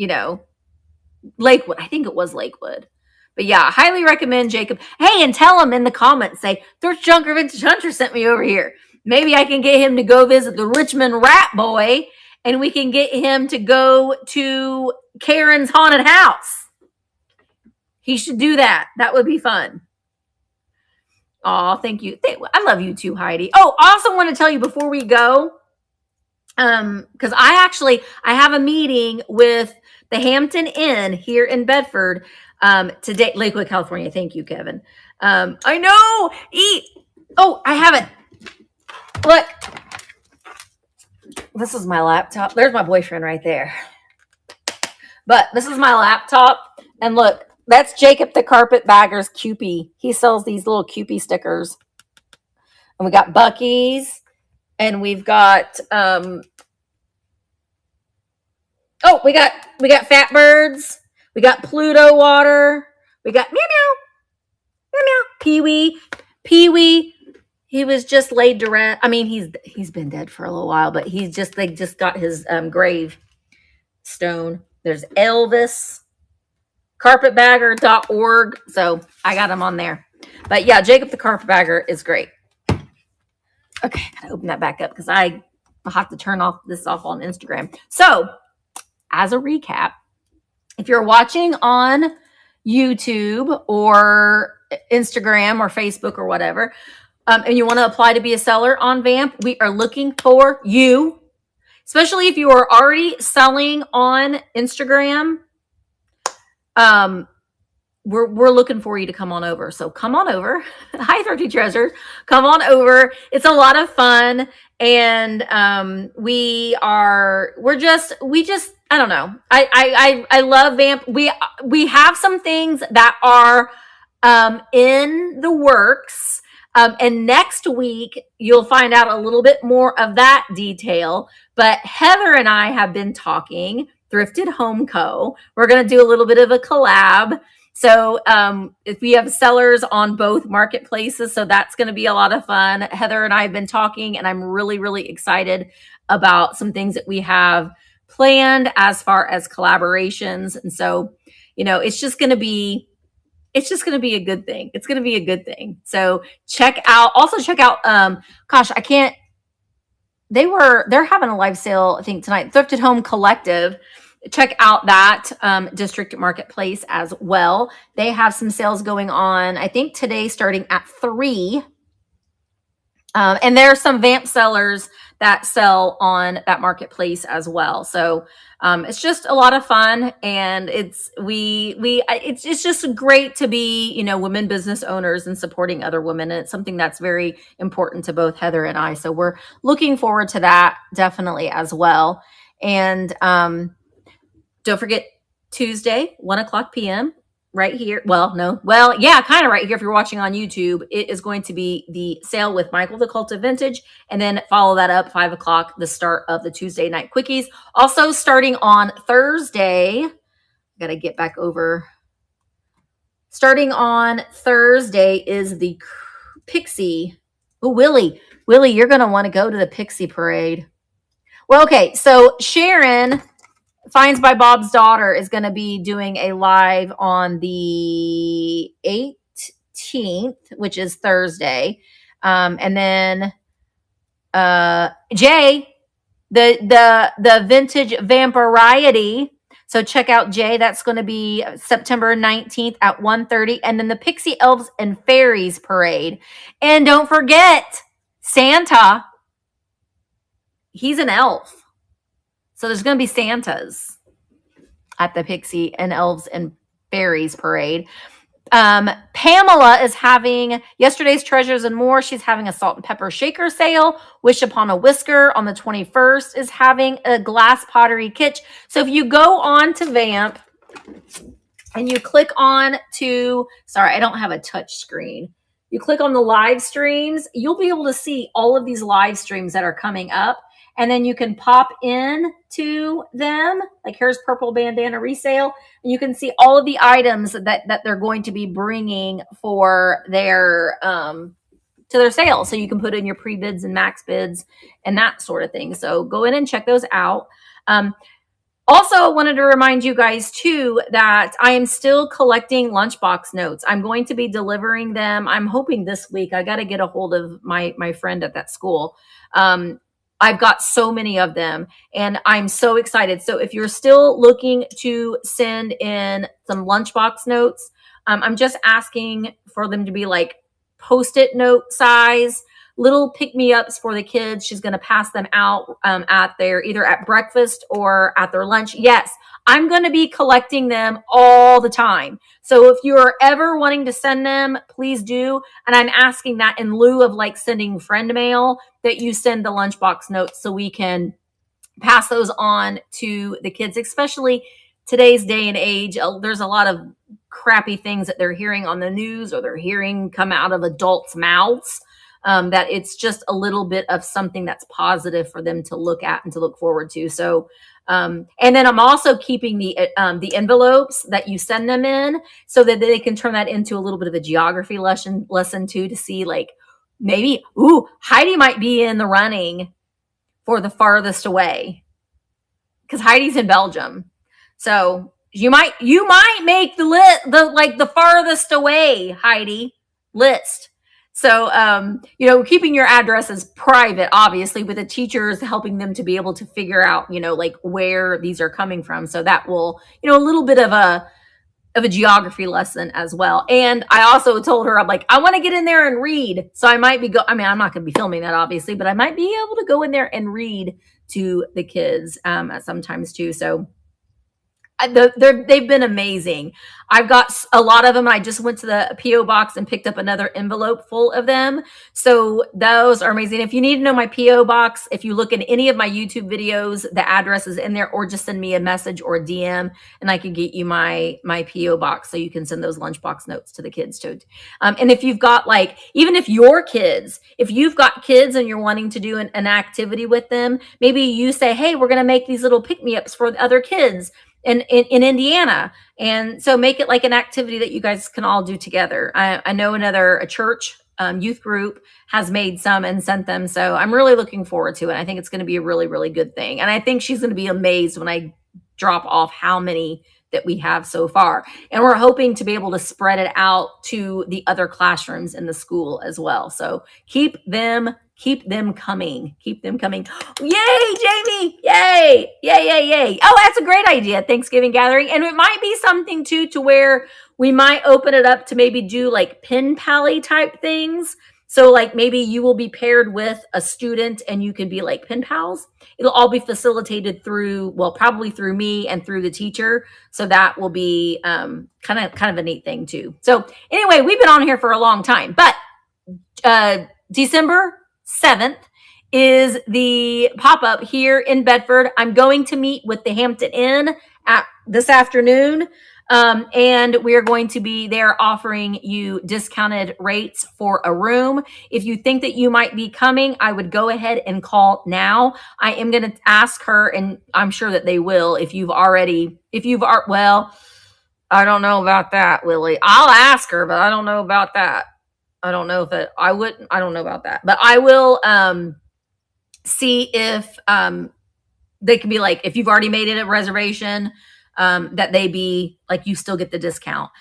Lakewood. I think it was Lakewood. But yeah, highly recommend Jacob. Hey, and tell him in the comments, say, Thrift Junker Vintage Hunter sent me over here. Maybe I can get him to go visit the Richmond Rat Boy, and we can get him to go to Karen's haunted house. He should do that. That would be fun. Oh, thank you. I love you too, Heidi. Oh, I also want to tell you before we go, because I have a meeting with the Hampton Inn here in Bedford today, Lakewood, California. Thank you, Kevin. I know. Oh, I have it. Look, this is my laptop. There's my boyfriend right there. But this is my laptop, and look, that's Jacob the Carpetbagger's Kewpie. He sells these little Kewpie stickers. And we got Buc-ee's, and we've got we got Fat Birds, we got Pluto water, we got meow meow, meow meow, Pee-wee. He was just laid to rest. I mean, he's been dead for a little while, but they just got his grave stone. There's Elvis, carpetbagger.org. So I got him on there. But yeah, Jacob the Carpetbagger is great. Okay, gotta open that back up because I'll have to turn this off on Instagram. So as a recap, if you're watching on YouTube or Instagram or Facebook or whatever, and you want to apply to be a seller on Vamp, we are looking for you, especially if you are already selling on Instagram. We're looking for you to come on over. So come on over. Hi, Thrifty Treasures. Come on over. It's a lot of fun. And I don't know. I love Vamp. We have some things that are in the works. And next week, you'll find out a little bit more of that detail. But Heather and I have been talking, Thrifted Home Co. We're going to do a little bit of a collab. So if we have sellers on both marketplaces, so that's going to be a lot of fun. Heather and I have been talking, and I'm really, really excited about some things that we have planned as far as collaborations. And so, it's just going to be a good thing. It's going to be a good thing. So check out, they're having a live sale, I think tonight, Thrifted Home Collective. Check out that district marketplace as well. They have some sales going on, I think today starting at 3. And there are some Vamp sellers that sell on that marketplace as well. So it's just a lot of fun, and it's just great to be, you know, women business owners and supporting other women. And it's something that's very important to both Heather and I. So we're looking forward to that definitely as well. And don't forget Tuesday, 1:00 p.m. right here. Yeah, kind of right here. If you're watching on YouTube, it is going to be the sale with Michael the Cult of Vintage, and then follow that up 5:00, the start of the Tuesday night quickies. Also starting on Thursday, I got to get back over. Starting on Thursday is the Pixie. Oh, Willie, you're going to want to go to the Pixie parade. Well, okay, so Sharon Finds by Bob's Daughter is going to be doing a live on the 18th, which is Thursday. And then Jay, the vintage Vampiriety. So check out Jay. That's going to be September 19th at 1:30. And then the Pixie Elves and Fairies Parade. And don't forget, Santa. He's an elf. So there's going to be Santas at the Pixie and Elves and Fairies Parade. Pamela is having Yesterday's Treasures and More. She's having a salt and pepper shaker sale. Wish Upon a Whisker on the 21st is having a glass pottery kit. So if you go on to Vamp and you click on to, sorry, I don't have a touch screen. You click on the live streams, you'll be able to see all of these live streams that are coming up. And then you can pop in to them, like here's Purple Bandana Resale. And you can see all of the items that they're going to be bringing for their to their sale. So you can put in your pre-bids and max bids and that sort of thing. So go in and check those out. Also, I wanted to remind you guys too that I am still collecting lunchbox notes. I'm going to be delivering them. I'm hoping this week. I got to get a hold of my friend at that school. I've got so many of them and I'm so excited. So if you're still looking to send in some lunchbox notes, I'm just asking for them to be like Post-it note size, little pick-me-ups for the kids. She's going to pass them out at their, either at breakfast or at their lunch. Yes, I'm going to be collecting them all the time. So if you're ever wanting to send them, please do. And I'm asking that in lieu of like sending friend mail, that you send the lunchbox notes so we can pass those on to the kids, especially today's day and age. There's a lot of crappy things that they're hearing on the news or they're hearing come out of adults' mouths. That it's just a little bit of something that's positive for them to look at and to look forward to. So, and then I'm also keeping the envelopes that you send them in so that they can turn that into a little bit of a geography lesson too, to see like maybe, Heidi might be in the running for the farthest away because Heidi's in Belgium. So you might make the farthest away Heidi list. So, keeping your addresses private, obviously, with the teachers helping them to be able to figure out, like where these are coming from. So that will, a little bit of a geography lesson as well. And I also told her, I'm like, I want to get in there and read. So I might be I'm not going to be filming that obviously, but I might be able to go in there and read to the kids at sometimes too. So they've been amazing. I've got a lot of them. I just went to the P.O. box and picked up another envelope full of them. So those are amazing. If you need to know my P.O. box, if you look in any of my YouTube videos, the address is in there, or just send me a message or a DM and I can get you my P.O. box so you can send those lunchbox notes to the kids too. And if you've got even if you've got kids and you're wanting to do an activity with them, maybe you say, hey, we're going to make these little pick-me-ups for the other kids in Indiana. And so make it like an activity that you guys can all do together. I know a church youth group has made some and sent them. So I'm really looking forward to it. I think it's going to be a really, really good thing. And I think she's going to be amazed when I drop off how many that we have so far. And we're hoping to be able to spread it out to the other classrooms in the school as well. So keep them coming. Keep them coming. Yay, Jamie. Yay. Yay. Oh, that's a great idea. Thanksgiving gathering. And it might be something too, to where we might open it up to maybe do like pen pally type things So like maybe you will be paired with a student and you can be like pen pals. It'll all be facilitated through, well, probably through me and through the teacher. So that will be kind of a neat thing too. So anyway, we've been on here for a long time, but December 7th is the pop-up here in Bedford. I'm going to meet with the Hampton Inn this afternoon. And we are going to be there offering you discounted rates for a room. If you think that you might be coming, I would go ahead and call now. I am going to ask her, and I'm sure that they will. Well, I don't know about that, Willie. I'll ask her, but I don't know about that. I don't know about that, but I will see if they can be like, if you've already made it a reservation, that they be like, you still get the discount.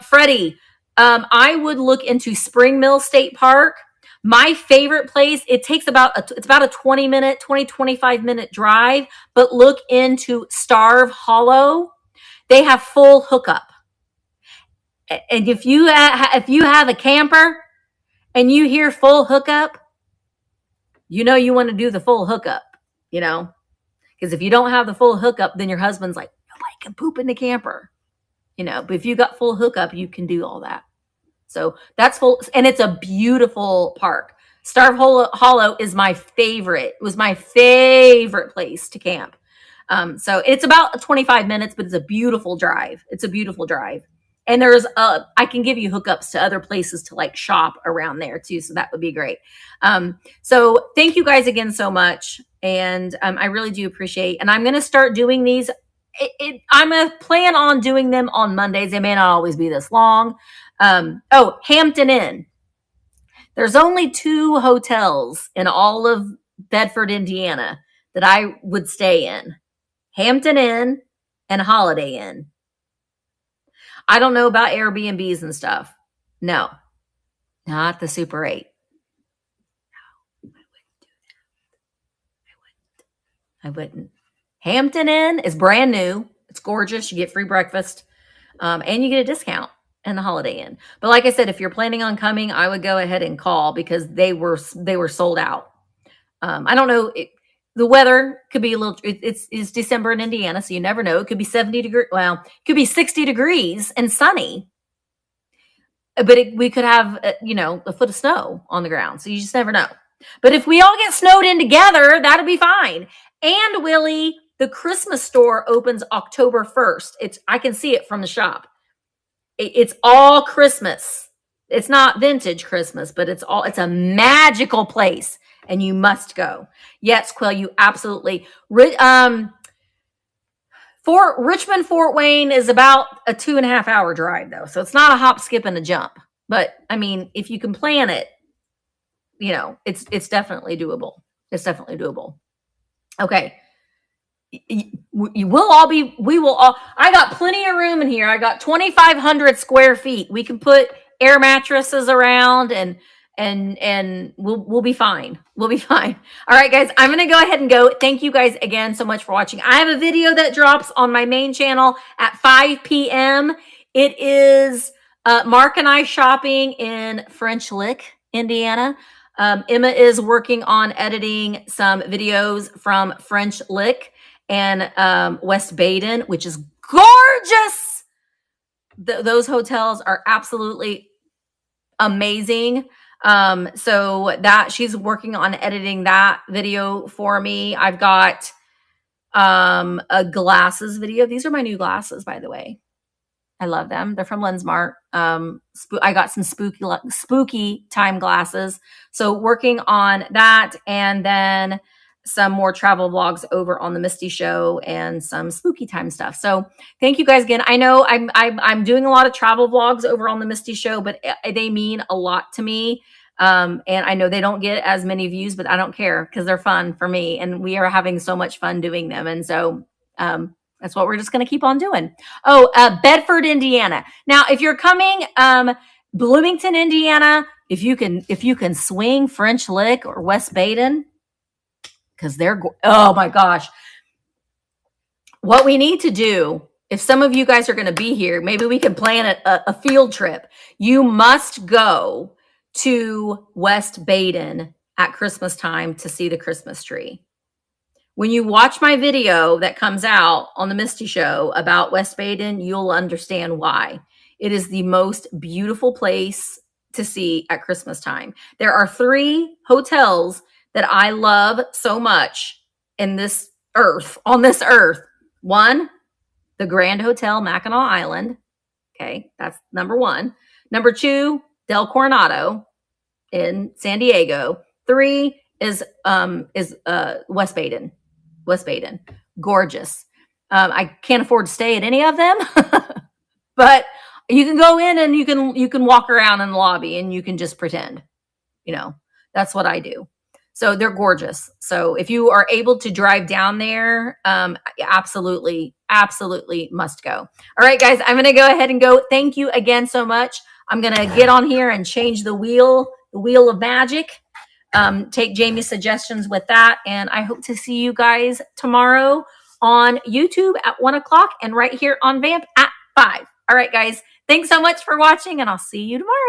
Freddie, I would look into Spring Mill State Park. My favorite place, it's about a 25 minute drive, but look into Starve Hollow. They have full hookup. And if you have a camper and you hear full hookup, you know you want to do the full hookup, because if you don't have the full hookup, then your husband's like, nobody can poop in the camper, but if you got full hookup, you can do all that. So that's full, and it's a beautiful park. Starve Hollow is my favorite. It was my favorite place to camp. So it's about 25 minutes, but it's a beautiful drive. And I can give you hookups to other places to like shop around there too. So that would be great. So thank you guys again so much. And I really do appreciate, and I'm going to start doing these. I'm going to plan on doing them on Mondays. They may not always be this long. Hampton Inn. There's only 2 hotels in all of Bedford, Indiana that I would stay in. Hampton Inn and Holiday Inn. I don't know about Airbnbs and stuff. No, not the Super 8. No, I wouldn't do that. I wouldn't. Hampton Inn is brand new. It's gorgeous. You get free breakfast, and you get a discount in the Holiday Inn. But like I said, if you're planning on coming, I would go ahead and call because they were sold out. I don't know. The weather could be a little, it's December in Indiana, so you never know. It could be 70 degrees. Well, it could be 60 degrees and sunny, but we could have, a foot of snow on the ground. So you just never know. But if we all get snowed in together, that'll be fine. And Willie, the Christmas store opens October 1st. I can see it from the shop. It's all Christmas. It's not vintage Christmas, but it's a magical place. And you must go. Yes, Quill, you absolutely. Richmond, Fort Wayne is about a 2.5 hour drive, though. So it's not a hop, skip, and a jump. But I mean, if you can plan it, it's definitely doable. It's definitely doable. Okay. We will all, I got plenty of room in here. I got 2,500 square feet. We can put air mattresses around and we'll be fine. We'll be fine. All right, guys, I'm going to go ahead and go. Thank you guys again so much for watching. I have a video that drops on my main channel at 5 p.m. It is Mark and I shopping in French Lick, Indiana. Emma is working on editing some videos from French Lick and West Baden, which is gorgeous. Those hotels are absolutely amazing. So that she's working on editing that video for me. I've got a glasses video. These are my new glasses, by the way. I love them. They're from Lensmart. I got some spooky time glasses. So working on that, and then some more travel vlogs over on the Misty Show and some spooky time stuff. So thank you guys again. I know I'm doing a lot of travel vlogs over on the Misty Show, but they mean a lot to me. And I know they don't get as many views, but I don't care because they're fun for me and we are having so much fun doing them. And so, that's what we're just going to keep on doing. Bedford, Indiana. Now, if you're coming, Bloomington, Indiana, if you can swing French Lick or West Baden, because oh my gosh. What we need to do, if some of you guys are going to be here, maybe we can plan a field trip. You must go to West Baden at Christmas time to see the Christmas tree. When you watch my video that comes out on the Misty Show about West Baden, you'll understand why. It is the most beautiful place to see at Christmas time. There are 3 hotels that I love so much in this earth, on this earth. 1, the Grand Hotel Mackinac Island. Okay, that's number 1. Number 2, Del Coronado in San Diego. 3 is West Baden. West Baden. Gorgeous. I can't afford to stay at any of them, but you can go in and you can walk around in the lobby and you can just pretend. You know, that's what I do. So they're gorgeous. So if you are able to drive down there, absolutely, absolutely must go. All right, guys, I'm going to go ahead and go. Thank you again so much. I'm going to get on here and change the wheel of magic. Take Jamie's suggestions with that. And I hope to see you guys tomorrow on YouTube at 1 o'clock and right here on Vamp at 5. All right, guys, thanks so much for watching and I'll see you tomorrow.